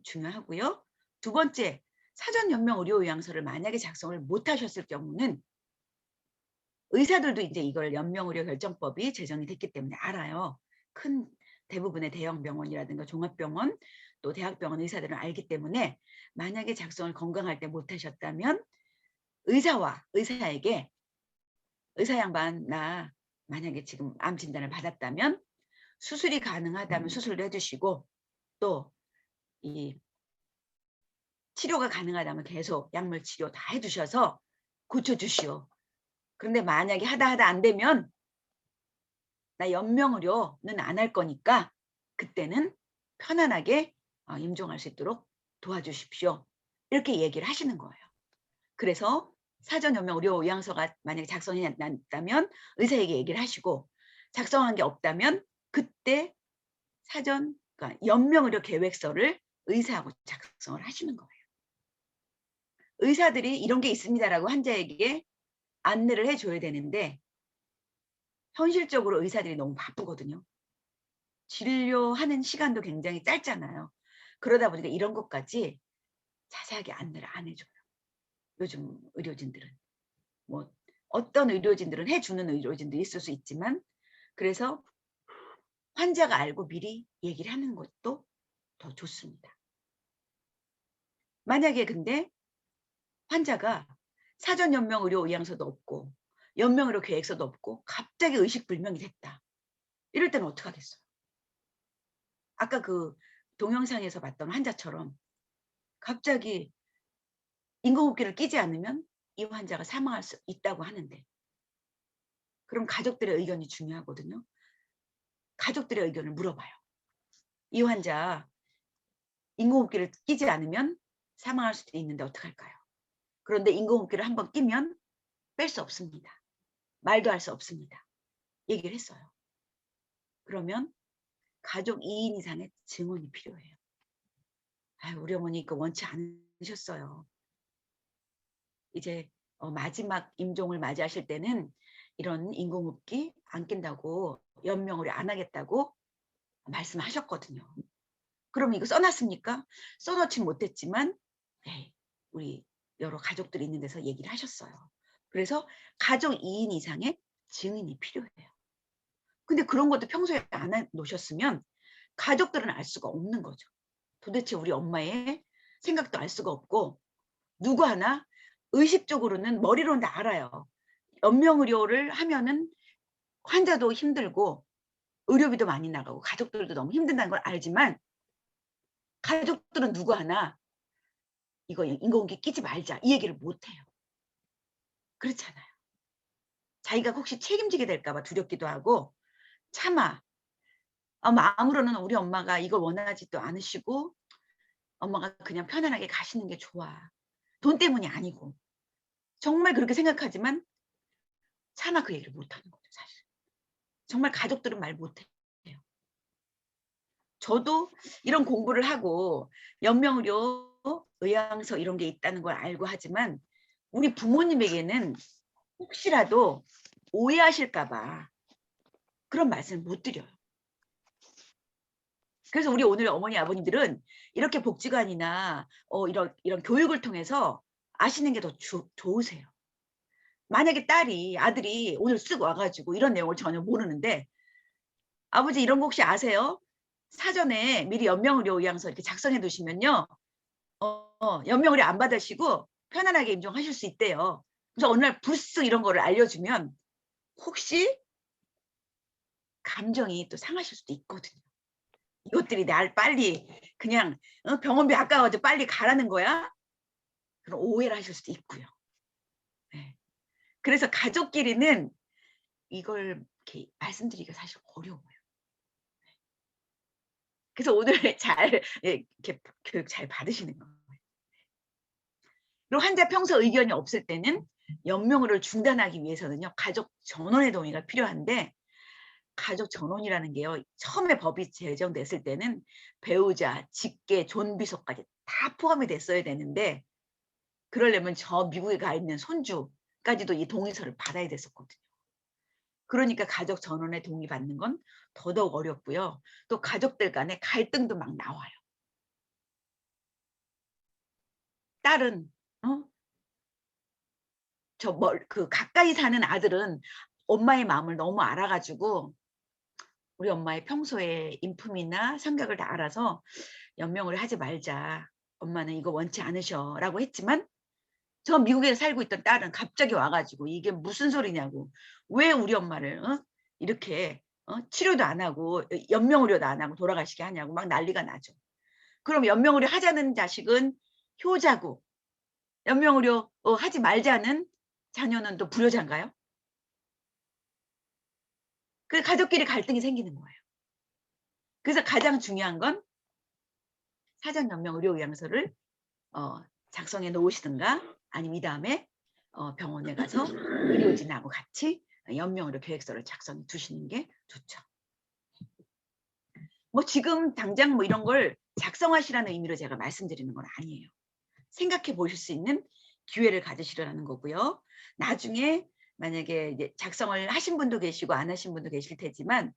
중요하고요. 두 번째, 사전 연명 의료 의향서를 만약에 작성을 못 하셨을 경우는 의사들도 이제 이걸 연명의료 결정법이 제정이 됐기 때문에 알아요. 큰 대부분의 대형 병원이라든가 종합병원 또 대학병원 의사들은 알기 때문에 만약에 작성을 건강할 때 못하셨다면 의사와 의사에게 의사 양반 나 만약에 지금 암 진단을 받았다면 수술이 가능하다면 수술을 해주시고 또 이 치료가 가능하다면 계속 약물 치료 다 해주셔서 고쳐주시오. 그런데 만약에 하다 안 되면 나 연명의료는 안 할 거니까 그때는 편안하게 임종할 수 있도록 도와주십시오. 이렇게 얘기를 하시는 거예요. 그래서 사전 연명 의료 의향서가 만약에 작성이 났다면 의사에게 얘기를 하시고 작성한 게 없다면 그때 사전 그러니까 연명 의료 계획서를 의사하고 작성을 하시는 거예요. 의사들이 이런 게 있습니다라고 환자에게 안내를 해줘야 되는데 현실적으로 의사들이 너무 바쁘거든요. 진료하는 시간도 굉장히 짧잖아요. 그러다 보니까 이런 것까지 자세하게 안내를 안 해줘요. 요즘 의료진들은. 뭐 어떤 의료진들은 해주는 의료진도 있을 수 있지만 그래서 환자가 알고 미리 얘기를 하는 것도 더 좋습니다. 만약에 근데 환자가 사전 연명 의료 의향서도 없고 연명 의료 계획서도 없고 갑자기 의식불명이 됐다. 이럴 때는 어떡하겠어요? 아까 그 동영상에서 봤던 환자처럼 갑자기 인공호흡기를 끼지 않으면 이 환자가 사망할 수 있다고 하는데 그럼 가족들의 의견이 중요하거든요. 가족들의 의견을 물어봐요. 이 환자 인공호흡기를 끼지 않으면 사망할 수도 있는데 어떡할까요? 그런데 인공호흡기를 한번 끼면 뺄 수 없습니다. 말도 할 수 없습니다. 얘기를 했어요. 그러면 가족 2인 이상의 증언이 필요해요. 우리 어머니 이거 원치 않으셨어요. 이제 마지막 임종을 맞이하실 때는 이런 인공호흡기 안 낀다고 연명을 안 하겠다고 말씀하셨거든요. 그럼 이거 써놨습니까? 써놓진 못했지만 우리 여러 가족들이 있는 데서 얘기를 하셨어요. 그래서 가족 2인 이상의 증인이 필요해요. 근데 그런 것도 평소에 안 해놓으셨으면 가족들은 알 수가 없는 거죠. 도대체 우리 엄마의 생각도 알 수가 없고 누구 하나 의식적으로는 머리로는 다 알아요. 연명의료를 하면은 환자도 힘들고 의료비도 많이 나가고 가족들도 너무 힘든다는 걸 알지만 가족들은 누구 하나 이거 인공호흡기 끼지 말자 이 얘기를 못해요. 그렇잖아요. 자기가 혹시 책임지게 될까 봐 두렵기도 하고 차마 마음으로는 우리 엄마가 이걸 원하지도 않으시고 엄마가 그냥 편안하게 가시는 게 좋아. 돈 때문이 아니고 정말 그렇게 생각하지만 차마 그 얘기를 못하는 거죠. 사실. 정말 가족들은 말 못해요. 저도 이런 공부를 하고 연명의료 의향서 이런 게 있다는 걸 알고 하지만 우리 부모님에게는 혹시라도 오해하실까 봐 그런 말씀을 못 드려요. 그래서 우리 오늘 어머니 아버님들은 이렇게 복지관이나 이런 교육을 통해서 아시는 게 더 좋으세요. 만약에 아들이 오늘 쓱 와가지고 이런 내용을 전혀 모르는데 아버지 이런 거 혹시 아세요? 사전에 미리 연명의료의향서 이렇게 작성해 두시면요. 연명의료 안 받으시고 편안하게 임종하실 수 있대요. 그래서 어느 날 불쑥 이런 거를 알려주면 혹시 감정이 또 상하실 수도 있거든요. 이것들이 날 빨리 그냥 병원비 아까워가지고 빨리 가라는 거야? 그런 오해를 하실 수도 있고요. 네. 그래서 가족끼리는 이걸 이렇게 말씀드리기가 사실 어려워요. 그래서 오늘 잘 이렇게 교육 잘 받으시는 거예요. 그리고 환자 평소 의견이 없을 때는 연명을 중단하기 위해서는요. 가족 전원의 동의가 필요한데 가족 전원이라는 게요. 처음에 법이 제정됐을 때는 배우자, 직계, 존비속까지 다 포함이 됐어야 되는데 그러려면 저 미국에 가 있는 손주까지도 이 동의서를 받아야 됐었거든요. 그러니까 가족 전원의 동의 받는 건 더더욱 어렵고요. 또 가족들 간에 갈등도 막 나와요. 딸은 가까이 사는 아들은 엄마의 마음을 너무 알아가지고 우리 엄마의 평소에 인품이나 생각을 다 알아서 연명을 하지 말자. 엄마는 이거 원치 않으셔 라고 했지만 저 미국에 살고 있던 딸은 갑자기 와가지고 이게 무슨 소리냐고 왜 우리 엄마를 이렇게 치료도 안 하고 연명의료도 안 하고 돌아가시게 하냐고 막 난리가 나죠. 그럼 연명의료 하자는 자식은 효자고 연명의료 하지 말자는 자녀는 또 불효자인가요? 그 가족끼리 갈등이 생기는 거예요. 그래서 가장 중요한 건 사전 연명의료의향서를 작성해 놓으시든가 아니면 이 다음에 병원에 가서 의료진하고 같이 연명의료 계획서를 작성해 두시는 게 좋죠. 뭐 지금 당장 뭐 이런 걸 작성하시라는 의미로 제가 말씀드리는 건 아니에요. 생각해 보실 수 있는 기회를 가지시라는 거고요. 나중에 만약에 이제 작성을 하신 분도 계시고 안 하신 분도 계실 테지만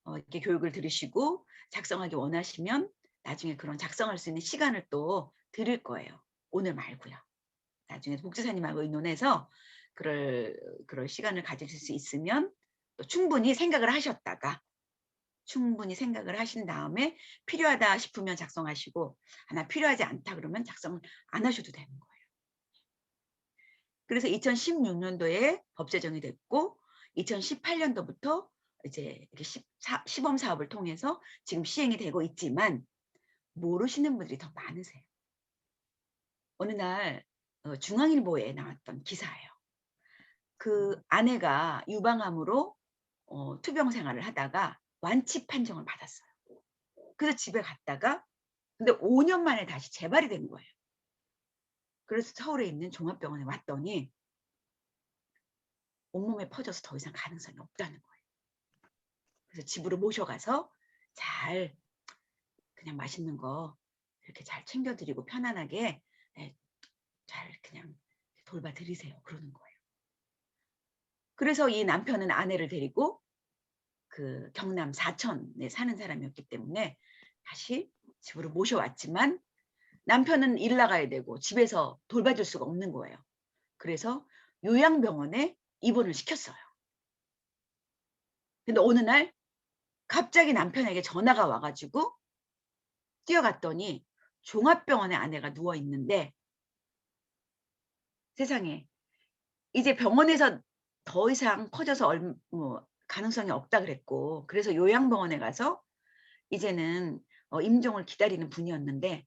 이렇게 교육을 들으시고 작성하기 원하시면 나중에 그런 작성할 수 있는 시간을 또 드릴 거예요. 오늘 말고요. 나중에 복지사님하고 의논해서 그럴 시간을 가지실 수 있으면 또 충분히 생각을 하셨다가 충분히 생각을 하신 다음에 필요하다 싶으면 작성하시고 하나 필요하지 않다 그러면 작성을 안 하셔도 되는 거예요. 그래서 2016년도에 법 제정이 됐고 2018년도부터 이제 시범 사업을 통해서 지금 시행이 되고 있지만 모르시는 분들이 더 많으세요. 어느 날 중앙일보에 나왔던 기사예요. 그 아내가 유방암으로 투병 생활을 하다가 완치 판정을 받았어요. 그래서 집에 갔다가 근데 5년 만에 다시 재발이 된 거예요. 그래서 서울에 있는 종합병원에 왔더니 온몸에 퍼져서 더 이상 가능성이 없다는 거예요. 그래서 집으로 모셔가서 잘 그냥 맛있는 거 이렇게 잘 챙겨드리고 편안하게 잘 그냥 돌봐드리세요. 그러는 거예요. 그래서 이 남편은 아내를 데리고 그 경남 사천에 사는 사람이었기 때문에 다시 집으로 모셔왔지만 남편은 일 나가야 되고 집에서 돌봐줄 수가 없는 거예요. 그래서 요양병원에 입원을 시켰어요. 근데 어느 날 갑자기 남편에게 전화가 와가지고 뛰어갔더니 종합병원에 아내가 누워 있는데 세상에 이제 병원에서 더 이상 퍼져서 가능성이 없다 그랬고 그래서 요양병원에 가서 이제는 임종을 기다리는 분이었는데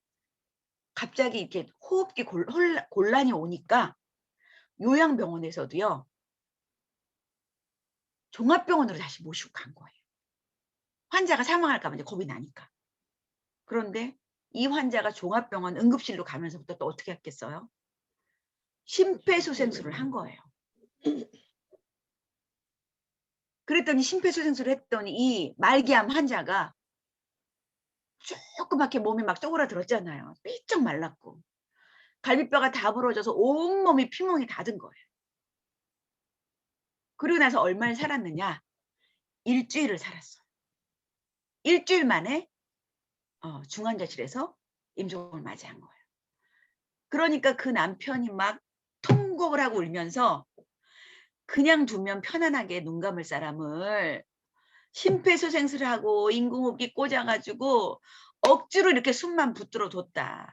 갑자기 이렇게 호흡기 곤란이 오니까 요양병원에서도요 종합병원으로 다시 모시고 간 거예요. 환자가 사망할까 봐 이제 겁이 나니까. 그런데 이 환자가 종합병원 응급실로 가면서부터 또 어떻게 했겠어요? 심폐소생술을 한 거예요. 그랬더니 심폐소생술을 했더니 이 말기암 환자가 조그맣게 몸이 막 쪼그라들었잖아요. 삐쩍 말랐고 갈비뼈가 다 부러져서 온몸이 피멍이 다 든 거예요. 그리고 나서 얼마를 살았느냐? 일주일을 살았어요. 일주일 만에 중환자실에서 임종을 맞이한 거예요. 그러니까 그 남편이 막 통곡을 하고 울면서 그냥 두면 편안하게 눈 감을 사람을 심폐소생술하고 인공호흡기 꽂아가지고 억지로 이렇게 숨만 붙들어 뒀다.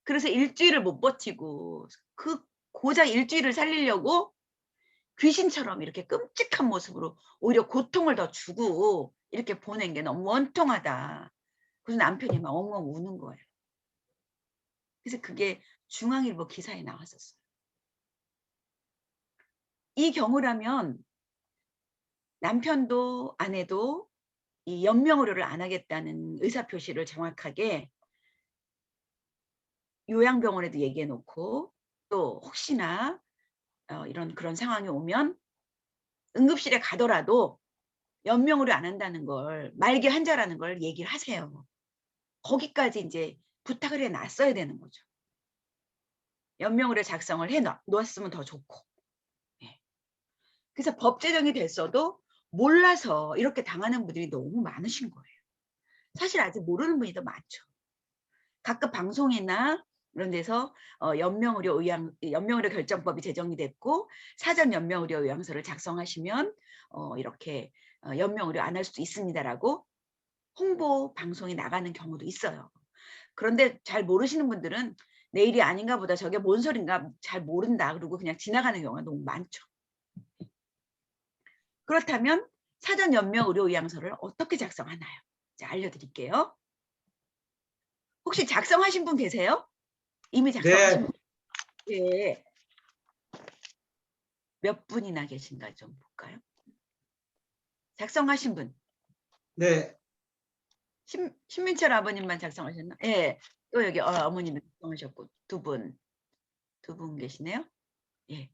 그래서 일주일을 못 버티고 그 고작 일주일을 살리려고 귀신처럼 이렇게 끔찍한 모습으로 오히려 고통을 더 주고 이렇게 보낸 게 너무 원통하다. 그래서 남편이 막 엉엉 우는 거예요. 그래서 그게 중앙일보 기사에 나왔었어요. 이 경우라면 남편도 아내도 이 연명의료를 안 하겠다는 의사표시를 정확하게 요양병원에도 얘기해 놓고 또 혹시나 이런 그런 상황이 오면 응급실에 가더라도 연명의료 안 한다는 걸 말기 환자라는 걸 얘기를 하세요. 거기까지 이제 부탁을 해 놨어야 되는 거죠. 연명의료 작성을 해 놓았으면 더 좋고. 예. 그래서 법 제정이 됐어도 몰라서 이렇게 당하는 분들이 너무 많으신 거예요. 사실 아직 모르는 분이 더 많죠. 각급 방송이나 이런 데서 연명의료 결정법이 제정이 됐고 사전 연명의료 의향서를 작성하시면 이렇게 연명의료 안 할 수도 있습니다라고 홍보 방송이 나가는 경우도 있어요. 그런데 잘 모르시는 분들은 내일이 아닌가 보다 저게 뭔 소린가 잘 모른다 그러고 그냥 지나가는 경우가 너무 많죠. 그렇다면 사전 연명의료 의향서를 어떻게 작성하나요? 자, 알려드릴게요. 혹시 작성하신 분 계세요? 이미 작성하신 분? 네. 몇 분이나 계신가 좀 볼까요? 작성하신 분. 네. 신민철 아버님만 작성하셨나? 예. 또 여기 어머님이 작성하셨고 두 분 계시네요. 예.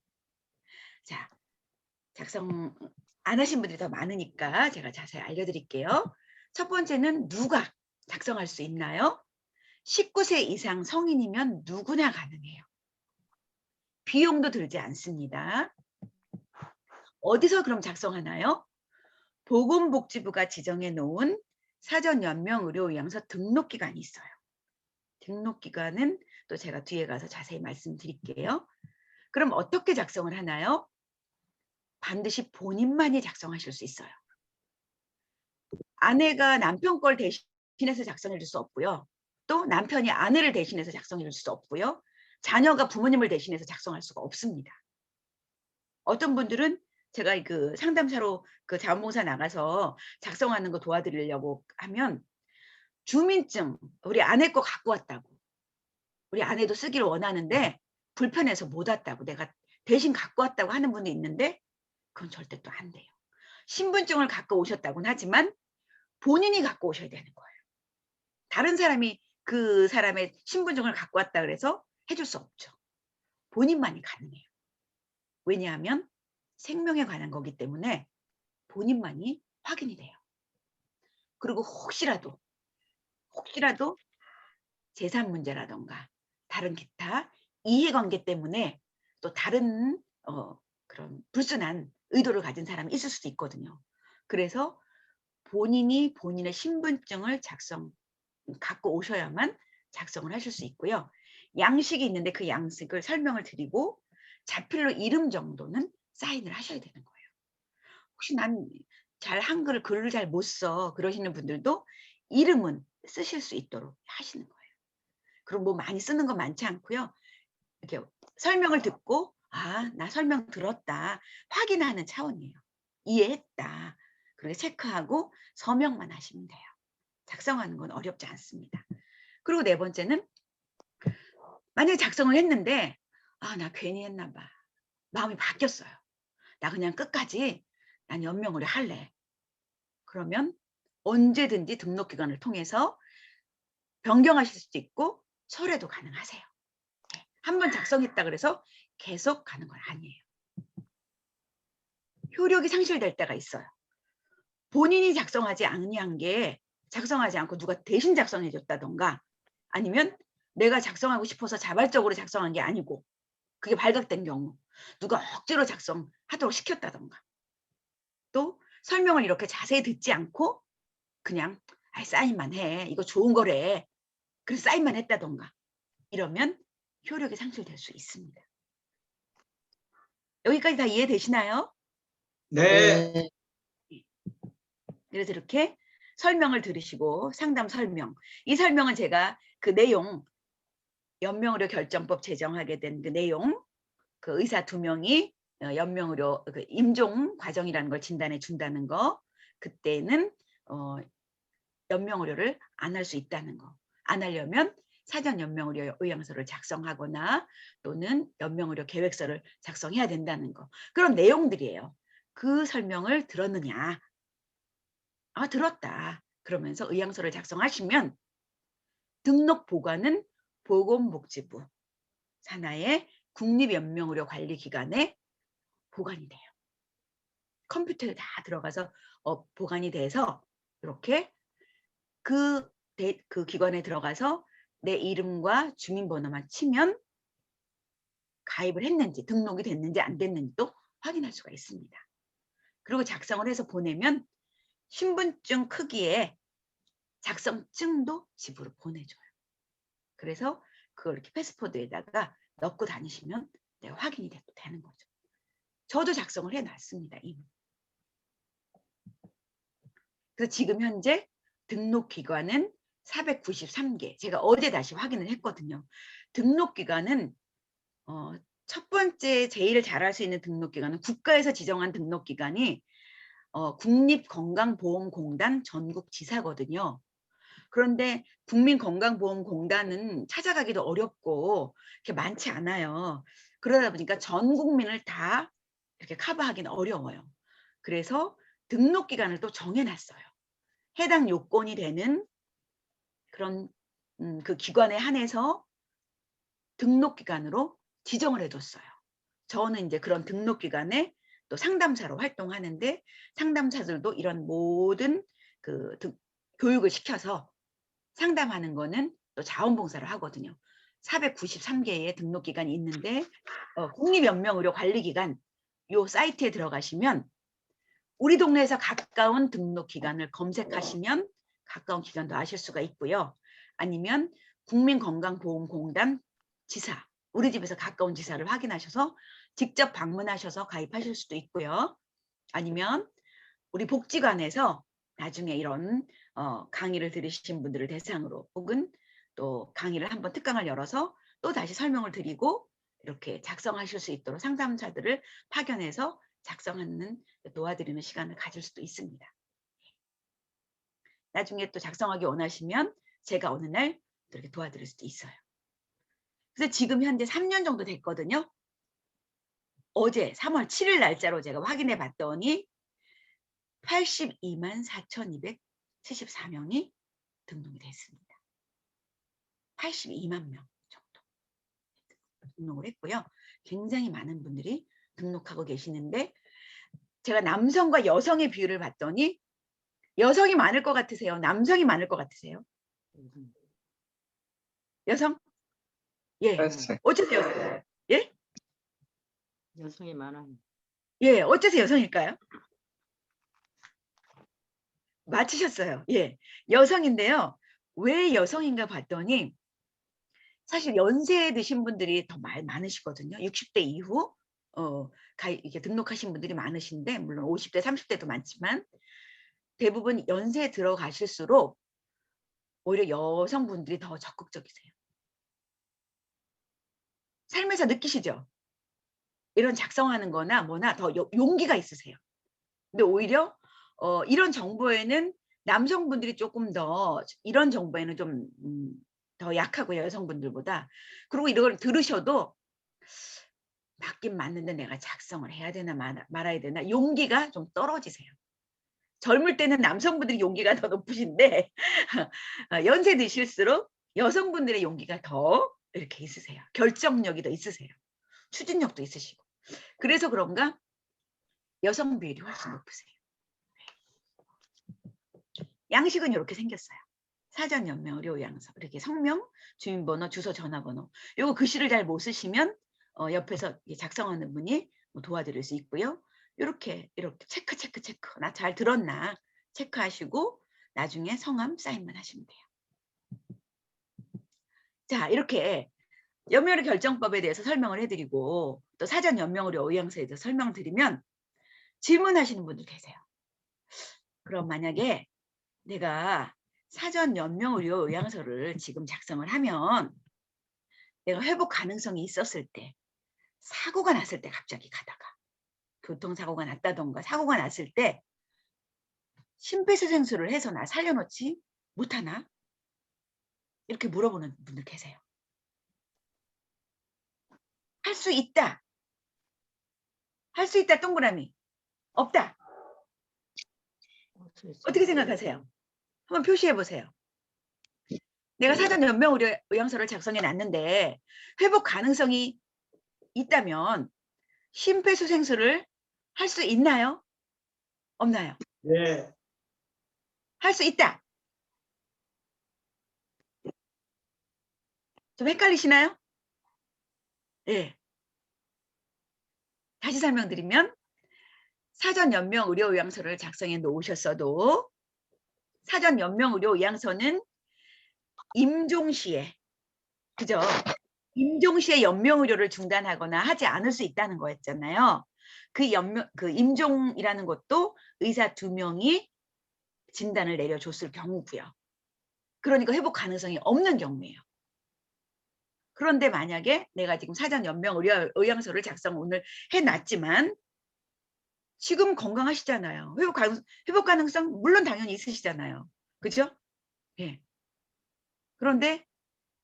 자, 작성 안 하신 분들이 더 많으니까 제가 자세히 알려드릴게요. 첫 번째는 누가 작성할 수 있나요? 19세 이상 성인이면 누구나 가능해요. 비용도 들지 않습니다. 어디서 그럼 작성하나요? 보건복지부가 지정해 놓은 사전 연명의료의향서 등록기관이 있어요. 등록기관은 또 제가 뒤에 가서 자세히 말씀드릴게요. 그럼 어떻게 작성을 하나요? 반드시 본인만이 작성하실 수 있어요. 아내가 남편 걸 대신해서 작성해 줄 수 없고요. 또 남편이 아내를 대신해서 작성해 줄 수 없고요. 자녀가 부모님을 대신해서 작성할 수가 없습니다. 어떤 분들은 제가 그 상담사로 그 자원봉사 나가서 작성하는 거 도와드리려고 하면 주민증 우리 아내 거 갖고 왔다고 우리 아내도 쓰기를 원하는데 불편해서 못 왔다고 내가 대신 갖고 왔다고 하는 분이 있는데 그건 절대 또 안 돼요. 신분증을 갖고 오셨다고는 하지만 본인이 갖고 오셔야 되는 거예요. 다른 사람이 그 사람의 신분증을 갖고 왔다 그래서 해줄 수 없죠. 본인만이 가능해요. 왜냐하면 생명에 관한 거기 때문에 본인만이 확인이 돼요. 그리고 혹시라도 재산 문제라던가 다른 기타 이해관계 때문에 또 다른 그런 불순한 의도를 가진 사람이 있을 수도 있거든요. 그래서 본인이 본인의 신분증을 갖고 오셔야만 작성을 하실 수 있고요. 양식이 있는데 그 양식을 설명을 드리고 자필로 이름 정도는 사인을 하셔야 되는 거예요. 혹시 난 잘 한글을 글을 잘 못 써 그러시는 분들도 이름은 쓰실 수 있도록 하시는 거예요. 그럼 뭐 많이 쓰는 거 많지 않고요. 이렇게 설명을 듣고 나 설명 들었다 확인하는 차원이에요. 이해했다. 그렇게 체크하고 서명만 하시면 돼요. 작성하는 건 어렵지 않습니다. 그리고 네 번째는 만약에 작성을 했는데 나 괜히 했나 봐. 마음이 바뀌었어요. 나 그냥 끝까지 난 연명의료 할래. 그러면 언제든지 등록기관을 통해서 변경하실 수도 있고 철회도 가능하세요. 한번 작성했다 그래서 계속 가는 건 아니에요. 효력이 상실될 때가 있어요. 본인이 작성하지 않고 누가 대신 작성해 줬다던가 아니면 내가 작성하고 싶어서 자발적으로 작성한 게 아니고 그게 발각된 경우 누가 억지로 작성하도록 시켰다던가 또 설명을 이렇게 자세히 듣지 않고 그냥 사인만 해. 이거 좋은 거래. 그래서 사인만 했다던가 이러면 효력이 상실될 수 있습니다. 여기까지 다 이해되시나요? 네. 그래서 이렇게 설명을 들으시고 상담 설명. 이 설명은 제가 그 내용 연명의료 결정법 제정하게 된 그 내용 그 의사 2명이 연명의료 그 임종 과정이라는 걸 진단해 준다는 거 그때는 연명의료를 안 할 수 있다는 거. 안 하려면 사전 연명의료 의향서를 작성하거나 또는 연명의료 계획서를 작성해야 된다는 거. 그런 내용들이에요. 그 설명을 들었느냐? 아, 들었다. 그러면서 의향서를 작성하시면 등록 보관은 보건복지부 산하의 국립연명의료관리기관에 보관이 돼요. 컴퓨터에 다 들어가서 보관이 돼서 이렇게 그 기관에 들어가서 내 이름과 주민번호만 치면 가입을 했는지 등록이 됐는지 안 됐는지도 확인할 수가 있습니다. 그리고 작성을 해서 보내면 신분증 크기의 작성증도 집으로 보내줘요. 그래서 그걸 이렇게 패스포드에다가 넣고 다니시면 내가 확인이 되는 거죠. 저도 작성을 해놨습니다. 이미. 그래서 지금 현재 등록기관은 493개. 제가 어제 다시 확인을 했거든요. 등록기관은 첫 번째 제일 잘할 수 있는 등록기관은 국가에서 지정한 등록기관이 국립건강보험공단 전국지사거든요. 그런데 국민건강보험공단은 찾아가기도 어렵고 이렇게 많지 않아요. 그러다 보니까 전 국민을 다 이렇게 커버하기는 어려워요. 그래서 등록기간을 또 정해놨어요. 해당 요건이 되는 그런 그 기관에 한해서 등록기관으로 지정을 해뒀어요. 저는 이제 그런 등록기관에 또 상담사로 활동하는데 상담사들도 이런 모든 교육을 시켜서 상담하는 거는 또 자원봉사를 하거든요. 493개의 등록기관이 있는데 국립연명의료관리기관 요 사이트에 들어가시면 우리 동네에서 가까운 등록기관을 검색하시면 가까운 기관도 아실 수가 있고요. 아니면 국민건강보험공단 지사, 우리 집에서 가까운 지사를 확인하셔서 직접 방문하셔서 가입하실 수도 있고요. 아니면 우리 복지관에서 나중에 이런 강의를 들으신 분들을 대상으로 혹은 또 강의를 한번 특강을 열어서 또 다시 설명을 드리고 이렇게 작성하실 수 있도록 상담사들을 파견해서 작성하는 도와드리는 시간을 가질 수도 있습니다. 나중에 또 작성하기 원하시면 제가 어느 날 이렇게 도와드릴 수도 있어요. 그래서 지금 현재 3년 정도 됐거든요. 어제 3월 7일 날짜로 제가 확인해 봤더니 82만 4,274명이 등록이 됐습니다. 82만 명 정도 등록을 했고요. 굉장히 많은 분들이 등록하고 계시는데 제가 남성과 여성의 비율을 봤더니 여성이 많을 것 같으세요? 남성이 많을 것 같으세요? 여성? 예. 어쩌세요? 예? 여성이 많아요. 예, 어쩌세요? 여성일까요? 맞히셨어요. 예. 여성인데요. 왜 여성인가 봤더니 사실 연세 드신 분들이 더 많으시거든요. 60대 이후 이렇게 등록하신 분들이 많으신데 물론 50대, 30대도 많지만 대부분 연세에 들어가실수록 오히려 여성분들이 더 적극적이세요. 삶에서 느끼시죠? 이런 작성하는 거나 뭐나 더 용기가 있으세요. 근데 오히려 이런 정보에는 남성분들이 조금 더 이런 정보에는 좀 더 약하고요. 여성분들보다. 그리고 이걸 들으셔도 맞긴 맞는데 내가 작성을 해야 되나 말아야 되나 용기가 좀 떨어지세요. 젊을 때는 남성분들이 용기가 더 높으신데 연세 드실수록 여성분들의 용기가 더 이렇게 있으세요. 결정력이 더 있으세요. 추진력도 있으시고. 그래서 그런가 여성 비율이 훨씬 높으세요. 양식은 이렇게 생겼어요. 사전 연명 의료 의향서 이렇게 성명, 주민번호, 주소, 전화번호. 요거 글씨를 잘 못 쓰시면 옆에서 작성하는 분이 도와드릴 수 있고요. 이렇게 체크 나 잘 들었나 체크하시고 나중에 성함 사인만 하시면 돼요. 자, 이렇게 연명의료 결정법에 대해서 설명을 해드리고 또 사전 연명의료 의향서에 대해서 설명을 드리면 질문하시는 분들 계세요. 그럼 만약에 내가 사전 연명의료 의향서를 지금 작성을 하면 내가 회복 가능성이 있었을 때, 사고가 났을 때, 갑자기 가다가 교통사고가 났다던가 사고가 났을 때 심폐소생술을 해서 나 살려놓지 못하나? 이렇게 물어보는 분들 계세요. 할 수 있다. 할 수 있다 동그라미. 없다. 어떻게 생각하세요? 한번 표시해 보세요. 내가 사전 연명 의향서를 작성해 놨는데 회복 가능성이 있다면 심폐소생술을 할 수 있나요? 없나요? 네. 할 수 있다. 좀 헷갈리시나요? 예. 다시 설명드리면 사전 연명 의료 의향서를 작성해 놓으셨어도 사전 연명 의료 의향서는 임종시에, 그죠? 임종시에 연명 의료를 중단하거나 하지 않을 수 있다는 거였잖아요. 그 임종이라는 것도 의사 2명이 진단을 내려줬을 경우고요. 그러니까 회복 가능성이 없는 경우예요. 그런데 만약에 내가 지금 사전 연명 의향서를 작성 오늘 해놨지만 지금 건강하시잖아요. 회복 가능성 물론 당연히 있으시잖아요. 그죠? 예. 그런데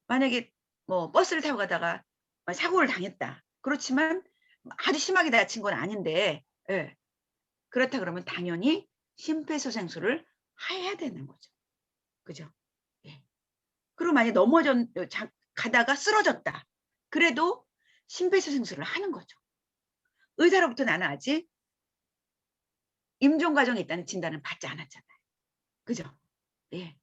만약에 뭐 버스를 타고 가다가 사고를 당했다. 그렇지만 아주 심하게 다친 건 아닌데, 예. 그렇다 그러면 당연히 심폐소생술을 해야 되는 거죠. 그죠? 예. 그리고 만약에 가다가 쓰러졌다. 그래도 심폐소생술을 하는 거죠. 의사로부터 나는 아직 임종 과정에 있다는 진단을 받지 않았잖아요. 그죠? 예.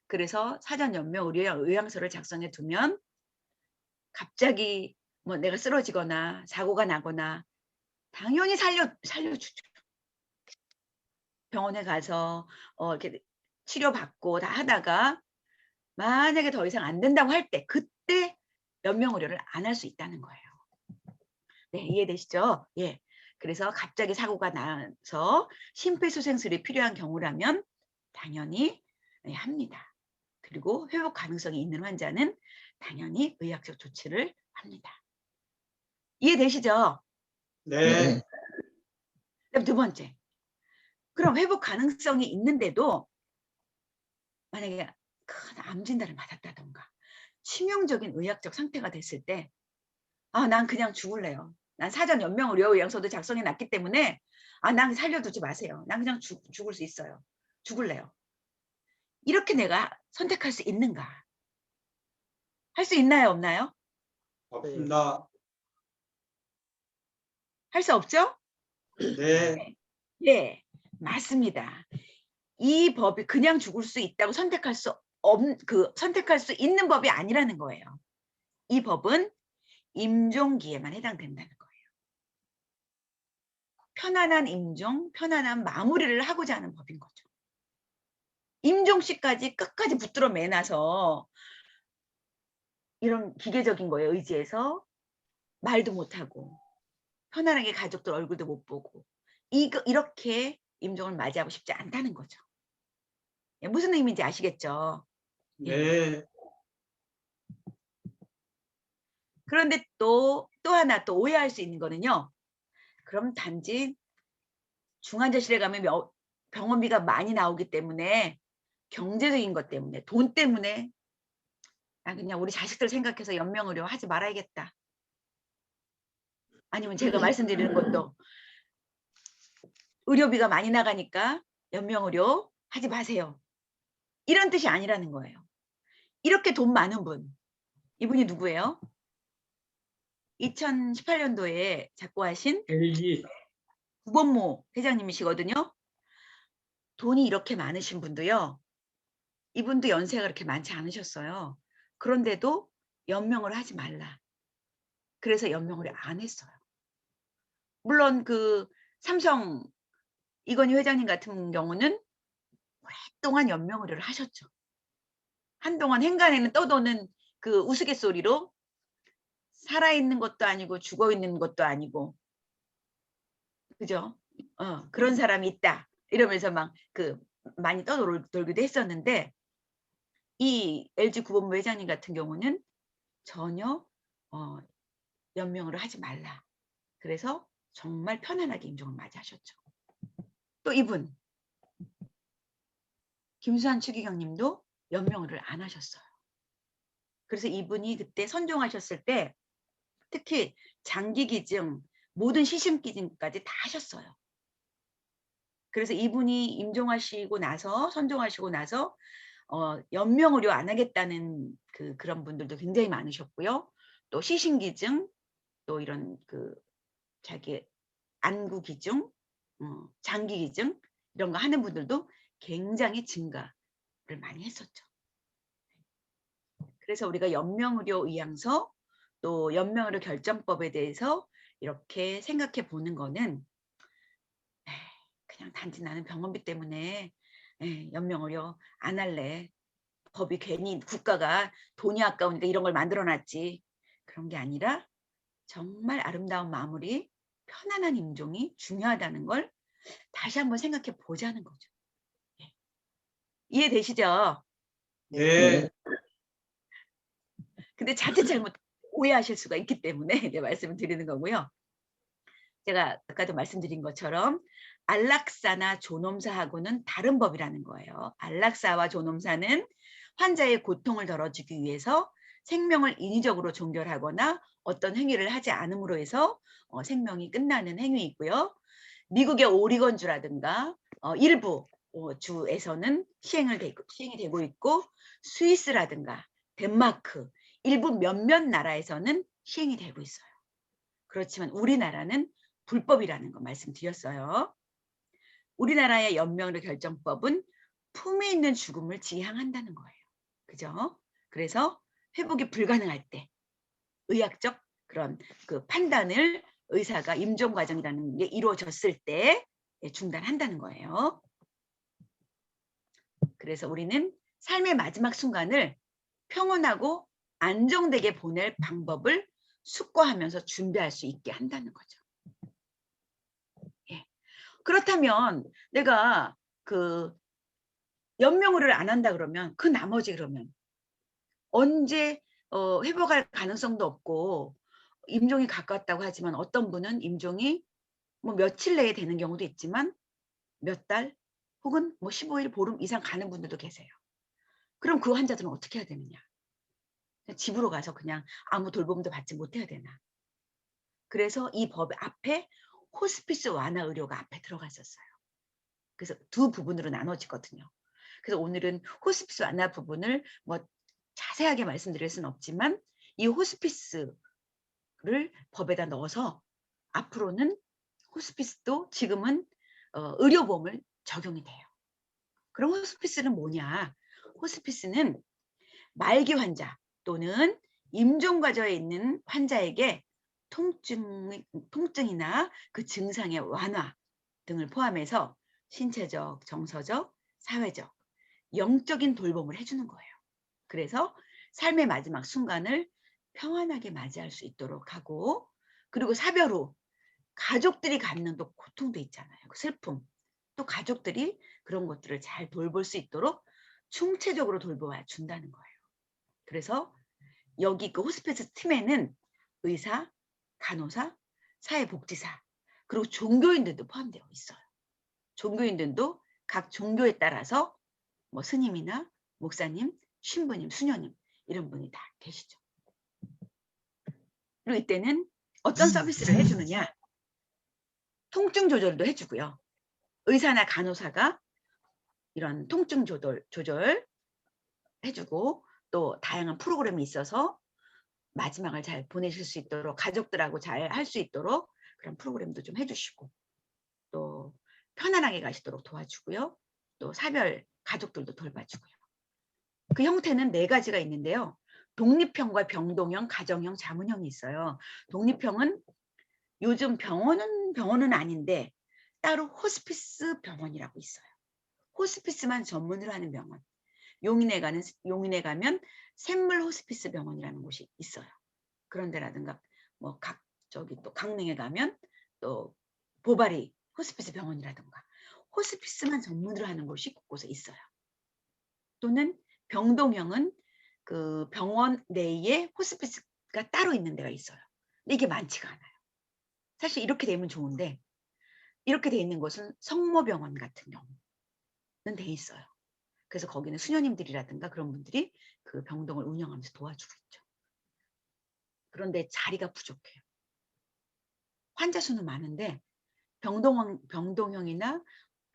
그래서 사전 연명 의향서를 작성해 두면 갑자기 뭐 내가 쓰러지거나 사고가 나거나 당연히 살려주죠. 병원에 가서 이렇게 치료받고 다 하다가 만약에 더 이상 안 된다고 할 때 그때 연명 의료를 안 할 수 있다는 거예요. 네, 이해되시죠? 예. 그래서 갑자기 사고가 나서 심폐소생술이 필요한 경우라면 당연히 합니다. 그리고 회복 가능성이 있는 환자는 당연히 의학적 조치를 합니다. 이해되시죠? 네. 그럼 두 번째. 그럼 회복 가능성이 있는데도 만약에 큰 암 진단을 받았다던가 치명적인 의학적 상태가 됐을 때 난 그냥 죽을래요. 난 사전 연명 의료 의향서도 작성해 놨기 때문에 난 살려두지 마세요. 난 그냥 죽을 수 있어요. 죽을래요. 이렇게 내가 선택할 수 있는가? 할 수 있나요? 없나요? 없습니다. 할 수 없죠? 네. 예, 맞습니다. 이 법이 그냥 죽을 수 있다고 선택할 수 있는 법이 아니라는 거예요. 이 법은 임종기에만 해당된다는 거예요. 편안한 임종, 편안한 마무리를 하고자 하는 법인 거죠. 임종시까지 끝까지 붙들어 매놔서 이런 기계적인 거에 의지해서 말도 못하고 편안하게 가족들 얼굴도 못 보고 이렇게 임종을 맞이하고 싶지 않다는 거죠. 무슨 의미인지 아시겠죠? 네. 그런데 또 하나 또 오해할 수 있는 거는요. 그럼 단지 중환자실에 가면 병원비가 많이 나오기 때문에 경제적인 것 때문에 돈 때문에 그냥 우리 자식들 생각해서 연명의료 하지 말아야겠다. 아니면 제가 말씀드리는 것도 의료비가 많이 나가니까 연명의료 하지 마세요. 이런 뜻이 아니라는 거예요. 이렇게 돈 많은 분, 이분이 누구예요? 2018년도에 작고하신 구본모 회장님이시거든요. 돈이 이렇게 많으신 분도요. 이분도 연세가 그렇게 많지 않으셨어요. 그런데도 연명을 하지 말라. 그래서 연명을 안 했어요. 물론 그 삼성 이건희 회장님 같은 경우는 오랫동안 연명의료를 하셨죠. 한동안 행간에는 떠도는 그 우스갯소리로 살아있는 것도 아니고 죽어있는 것도 아니고, 그죠? 그런 사람이 있다 이러면서 막 많이 떠돌기도 했었는데, 이 LG 구본부 회장님 같은 경우는 전혀 연명을 하지 말라. 그래서 정말 편안하게 임종을 맞이하셨죠. 또 이분 김수환 추기경님도 연명을 안 하셨어요. 그래서 이분이 그때 선종하셨을 때 특히 장기기증, 모든 시심기증까지 다 하셨어요. 그래서 이분이 임종하시고 나서, 선종하시고 나서 연명의료 안 하겠다는 그런 분들도 굉장히 많으셨고요. 또 시신기증, 또 이런 자기 안구기증, 장기기증 이런 거 하는 분들도 굉장히 증가를 많이 했었죠. 그래서 우리가 연명의료 의향서, 또 연명의료 결정법에 대해서 이렇게 생각해 보는 거는 그냥 단지 나는 병원비 때문에 연명의료 안 할래. 법이 괜히 국가가 돈이 아까우니까 이런 걸 만들어놨지. 그런 게 아니라 정말 아름다운 마무리, 편안한 임종이 중요하다는 걸 다시 한번 생각해 보자는 거죠. 이해되시죠? 네. 근데 자칫 잘못 오해하실 수가 있기 때문에 이제 말씀을 드리는 거고요. 제가 아까도 말씀드린 것처럼 안락사나 존엄사하고는 다른 법이라는 거예요. 안락사와 존엄사는 환자의 고통을 덜어주기 위해서 생명을 인위적으로 종결하거나 어떤 행위를 하지 않음으로 해서 생명이 끝나는 행위이고요. 미국의 오리건주라든가 일부 주에서는 시행이 되고 있고, 스위스라든가 덴마크, 일부 몇몇 나라에서는 시행이 되고 있어요. 그렇지만 우리나라는 불법이라는 거 말씀드렸어요. 우리나라의 연명의료 결정법은 품위 있는 죽음을 지향한다는 거예요. 그죠? 그래서 회복이 불가능할 때 의학적 그런 판단을 의사가 임종 과정이라는 게 이루어졌을 때 중단한다는 거예요. 그래서 우리는 삶의 마지막 순간을 평온하고 안정되게 보낼 방법을 숙고하면서 준비할 수 있게 한다는 거죠. 그렇다면 내가 연명을 안 한다 그러면 나머지 그러면 언제 회복할 가능성도 없고 임종이 가까웠다고 하지만 어떤 분은 임종이 뭐 며칠 내에 되는 경우도 있지만 몇 달 혹은 뭐 15일, 보름 이상 가는 분들도 계세요. 그럼 그 환자들은 어떻게 해야 되느냐? 집으로 가서 그냥 아무 돌봄도 받지 못해야 되나? 그래서 이 법 앞에 호스피스 완화 의료가 앞에 들어갔었어요. 그래서 두 부분으로 나눠지거든요. 그래서 오늘은 호스피스 완화 부분을 뭐 자세하게 말씀드릴 수는 없지만 이 호스피스를 법에다 넣어서 앞으로는 호스피스도 지금은 의료보험을 적용이 돼요. 그럼 호스피스는 뭐냐? 호스피스는 말기 환자 또는 임종 과정에 있는 환자에게 통증이나 그 증상의 완화 등을 포함해서 신체적, 정서적, 사회적, 영적인 돌봄을 해주는 거예요. 그래서 삶의 마지막 순간을 평안하게 맞이할 수 있도록 하고, 그리고 사별 후 가족들이 갖는 또 고통도 있잖아요. 그 슬픔. 또 가족들이 그런 것들을 잘 돌볼 수 있도록 충체적으로 돌보아 준다는 거예요. 그래서 여기 그 호스피스 팀에는 의사, 간호사, 사회복지사, 그리고 종교인들도 포함되어 있어요. 종교인들도 각 종교에 따라서 뭐 스님이나 목사님, 신부님, 수녀님 이런 분이 다 계시죠. 그리고 이때는 어떤 서비스를 해주느냐? 통증 조절도 해주고요. 의사나 간호사가 이런 통증 조절 해주고, 또 다양한 프로그램이 있어서 마지막을 잘 보내실 수 있도록, 가족들하고 잘 할 수 있도록 그런 프로그램도 좀 해주시고, 또 편안하게 가시도록 도와주고요. 또 사별 가족들도 돌봐주고요. 그 형태는 4가지가 있는데요. 독립형과 병동형, 가정형, 자문형이 있어요. 독립형은 요즘 병원은 아닌데 따로 호스피스 병원이라고 있어요. 호스피스만 전문으로 하는 병원. 용인에 가면 샘물 호스피스 병원이라는 곳이 있어요. 그런 데라든가 뭐 저기 또 강릉에 가면 또 보바리 호스피스 병원이라든가 호스피스만 전문으로 하는 곳이 곳곳에 있어요. 또는 병동형은 그 병원 내에 호스피스가 따로 있는 데가 있어요. 근데 이게 많지가 않아요. 사실 이렇게 되면 좋은데 이렇게 돼 있는 곳은 성모병원 같은 경우는 돼 있어요. 그래서 거기는 수녀님들이라든가 그런 분들이 그 병동을 운영하면서 도와주고 있죠. 그런데 자리가 부족해요. 환자 수는 많은데 병동형이나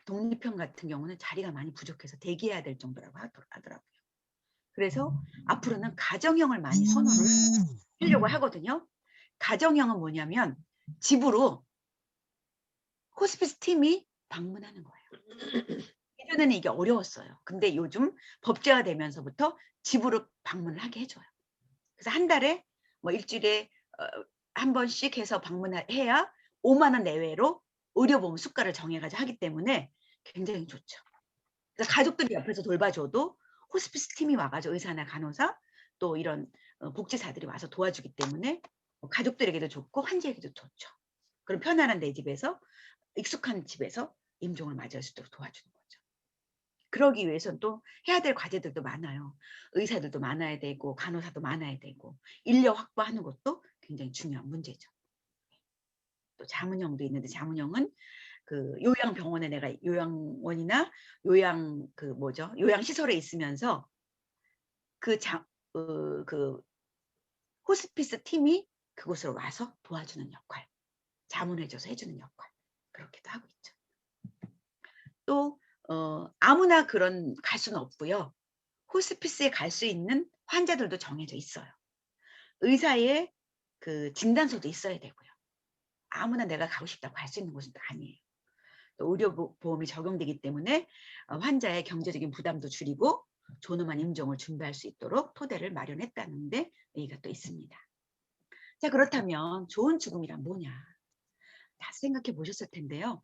독립형 같은 경우는 자리가 많이 부족해서 대기해야 될 정도라고 하더라고요. 그래서 앞으로는 가정형을 많이 선호를 하려고 하거든요. 가정형은 뭐냐면 집으로 호스피스 팀이 방문하는 거예요. 예전에는 이게 어려웠어요. 근데 요즘 법제화 되면서부터 집으로 방문을 하게 해줘요. 그래서 한 달에 뭐 일주일에 한 번씩 해서 방문해야 5만 원 내외로 의료보험 수가를 정해가지고 하기 때문에 굉장히 좋죠. 그래서 가족들이 옆에서 돌봐줘도 호스피스 팀이 와가지고 의사나 간호사 또 이런 복지사들이 와서 도와주기 때문에 가족들에게도 좋고 환자에게도 좋죠. 그럼 편안한 내 집에서 익숙한 집에서 임종을 맞이할 수 있도록 도와주는 거죠. 그러기 위해서는 또 해야 될 과제들도 많아요. 의사들도 많아야 되고 간호사도 많아야 되고 인력 확보하는 것도 굉장히 중요한 문제죠. 또 자문형도 있는데 자문형은 그 요양병원에 내가 요양원이나 요양시설에 있으면서 그 호스피스 팀이 그곳으로 와서 도와주는 역할, 자문해줘서 해주는 역할 그렇게도 하고 있죠. 또 아무나 그런 갈 수는 없고요. 호스피스에 갈 수 있는 환자들도 정해져 있어요. 의사의 그 진단서도 있어야 되고요. 아무나 내가 가고 싶다고 갈 수 있는 곳은 또 아니에요. 또 의료보험이 적용되기 때문에 환자의 경제적인 부담도 줄이고 존엄한 임종을 준비할 수 있도록 토대를 마련했다는 데 의의가 또 있습니다. 자, 그렇다면 좋은 죽음이란 뭐냐? 다 생각해 보셨을 텐데요.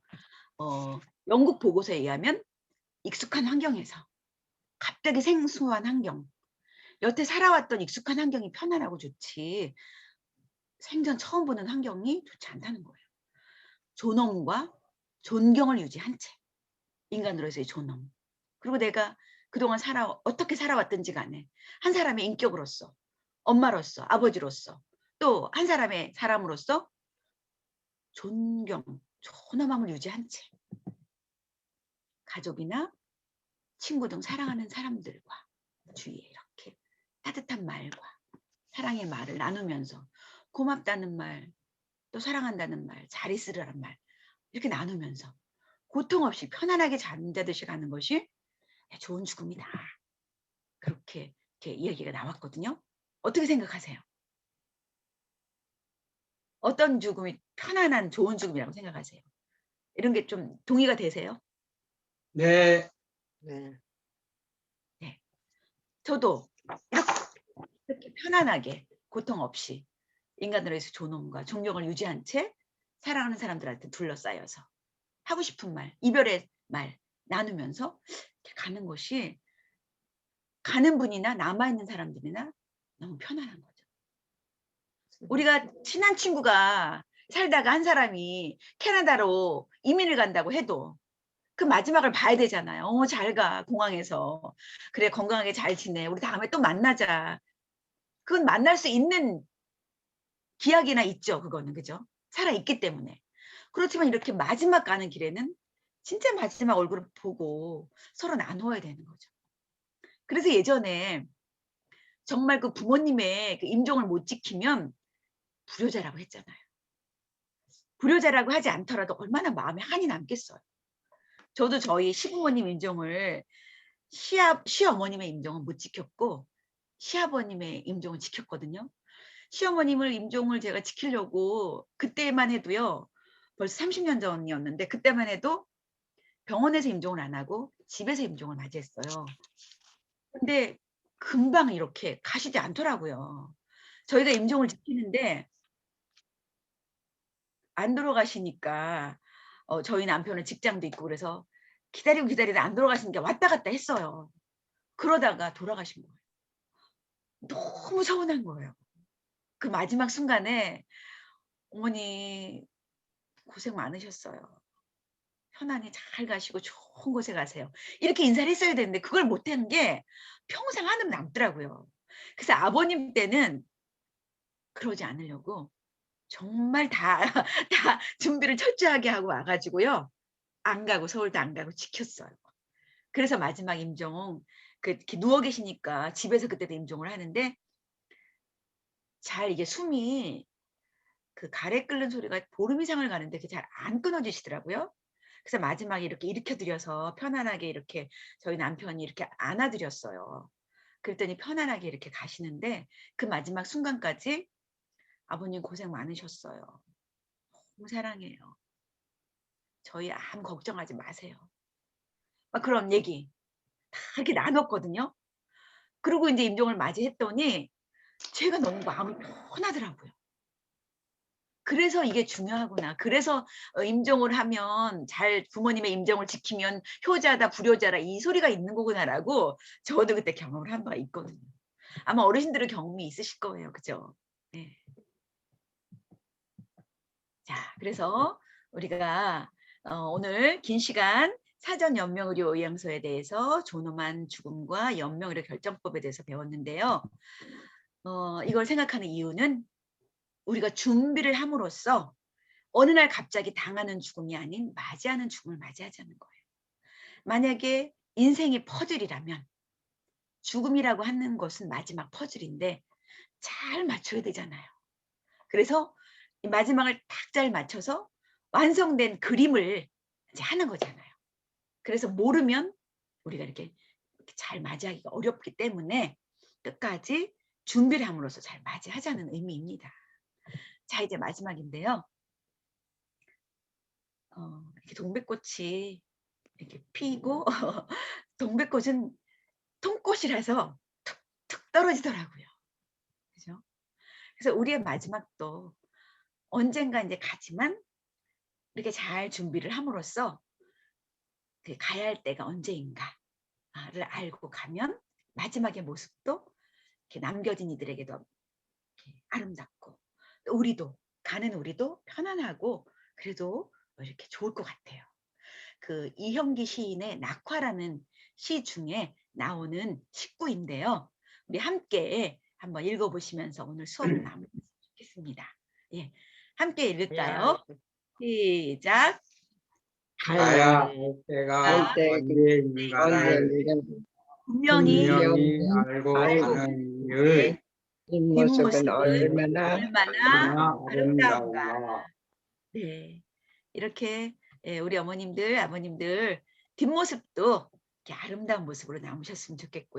영국 보고서에 의하면 익숙한 환경에서 갑자기 생소한 환경, 여태 살아왔던 익숙한 환경이 편안하고 좋지 생전 처음 보는 환경이 좋지 않다는 거예요. 존엄과 존경을 유지한 채 인간으로서의 존엄 그리고 내가 그동안 어떻게 살아왔든지 간에 한 사람의 인격으로서 엄마로서 아버지로서 또 한 사람의 사람으로서 존경, 존엄함을 유지한 채 가족이나 친구 등 사랑하는 사람들과 주위에 이렇게 따뜻한 말과 사랑의 말을 나누면서 고맙다는 말, 또 사랑한다는 말, 잘 있으라는 말 이렇게 나누면서 고통 없이 편안하게 잠자듯이 가는 것이 좋은 죽음이다. 그렇게 이야기가 나왔거든요. 어떻게 생각하세요? 어떤 죽음이 편안한 좋은 죽음이라고 생각하세요? 이런 게 좀 동의가 되세요? 네. 네. 네. 저도 이렇게 편안하게 고통 없이 인간으로서 존엄과 존경을 유지한 채 사랑하는 사람들한테 둘러싸여서 하고 싶은 말, 이별의 말 나누면서 이렇게 가는 것이 가는 분이나 남아있는 사람들이나 너무 편안한 거죠. 우리가 친한 친구가 살다가 한 사람이 캐나다로 이민을 간다고 해도 그 마지막을 봐야 되잖아요. 잘 가, 공항에서. 그래, 건강하게 잘 지내. 우리 다음에 또 만나자. 그건 만날 수 있는 기약이나 있죠. 그거는. 그죠? 살아있기 때문에. 그렇지만 이렇게 마지막 가는 길에는 진짜 마지막 얼굴을 보고 서로 나누어야 되는 거죠. 그래서 예전에 정말 그 부모님의 그 임종을 못 지키면 불효자라고 했잖아요. 불효자라고 하지 않더라도 얼마나 마음에 한이 남겠어요. 저도 저희 시부모님 임종을 시어머님의 임종은 못 지켰고 시아버님의 임종을 지켰거든요. 시어머님을 임종을 제가 지키려고 그때만 해도요. 벌써 30년 전이었는데 그때만 해도 병원에서 임종을 안 하고 집에서 임종을 맞이했어요. 근데 금방 이렇게 가시지 않더라고요. 저희가 임종을 지키는데 안 돌아가시니까 저희 남편은 직장도 있고 그래서 기다리다 안 돌아가시니까 왔다 갔다 했어요. 그러다가 돌아가신 거예요. 너무 서운한 거예요. 그 마지막 순간에 어머니 고생 많으셨어요. 편안히 잘 가시고 좋은 곳에 가세요. 이렇게 인사를 했어야 되는데 그걸 못한 게 평생 한음 남더라고요. 그래서 아버님 때는 그러지 않으려고 정말 다 준비를 철저하게 하고 와가지고요. 안 가고 서울도 안 가고 지켰어요. 그래서 마지막 임종 이렇게 누워 계시니까 집에서 그때도 임종을 하는데 잘 이게 숨이 그 가래 끓는 소리가 보름 이상을 가는데 그게 잘 안 끊어지시더라고요. 그래서 마지막에 이렇게 일으켜드려서 편안하게 이렇게 저희 남편이 이렇게 안아드렸어요. 그랬더니 편안하게 이렇게 가시는데 그 마지막 순간까지 아버님 고생 많으셨어요. 너무 사랑해요. 저희 아무 걱정하지 마세요. 막 그런 얘기 다 이렇게 나눴거든요. 그리고 이제 임종을 맞이했더니 제가 너무 마음이 편하더라고요. 그래서 이게 중요하구나. 그래서 임종을 하면 잘 부모님의 임종을 지키면 효자다 불효자라 이 소리가 있는 거구나라고 저도 그때 경험을 한 바가 있거든요. 아마 어르신들은 경험이 있으실 거예요. 그죠? 네. 자, 그래서 우리가 오늘 긴 시간 사전 연명의료 의향서에 대해서 존엄한 죽음과 연명의료 결정법에 대해서 배웠는데요. 이걸 생각하는 이유는 우리가 준비를 함으로써 어느 날 갑자기 당하는 죽음이 아닌 맞이하는 죽음을 맞이하자는 거예요. 만약에 인생이 퍼즐이라면 죽음이라고 하는 것은 마지막 퍼즐인데 잘 맞춰야 되잖아요. 그래서 이 마지막을 딱 잘 맞춰서 완성된 그림을 이제 하는 거잖아요. 그래서 모르면 우리가 이렇게 잘 맞이하기가 어렵기 때문에 끝까지 준비를 함으로써 잘 맞이하자는 의미입니다. 자, 이제 마지막인데요. 이렇게 동백꽃이 이렇게 피고 동백꽃은 통꽃이라서 툭툭 떨어지더라고요. 그죠? 그래서 우리의 마지막도 언젠가 이제 가지만 이렇게 잘 준비를 함으로써 그 가야 할 때가 언제인가를 알고 가면 마지막의 모습도 이렇게 남겨진 이들에게도 이렇게 아름답고 또 우리도 가는 우리도 편안하고 그래도 이렇게 좋을 것 같아요. 그 이형기 시인의 낙화라는 시 중에 나오는 식구인데요. 우리 함께 한번 읽어보시면서 오늘 수업을 마무리했으면 좋겠습니다. 예, 함께 읽을까요? 시작. 가야 때가 언제인가를 분명히 분명히 알고 가는 이의 뒷모습은 얼마나 아름다운가. 아름다운가. 네, 이렇게 우리 어머님들, 아버님들 뒷모습도 이렇게 아름다운 모습으로 남으셨으면 좋겠고요.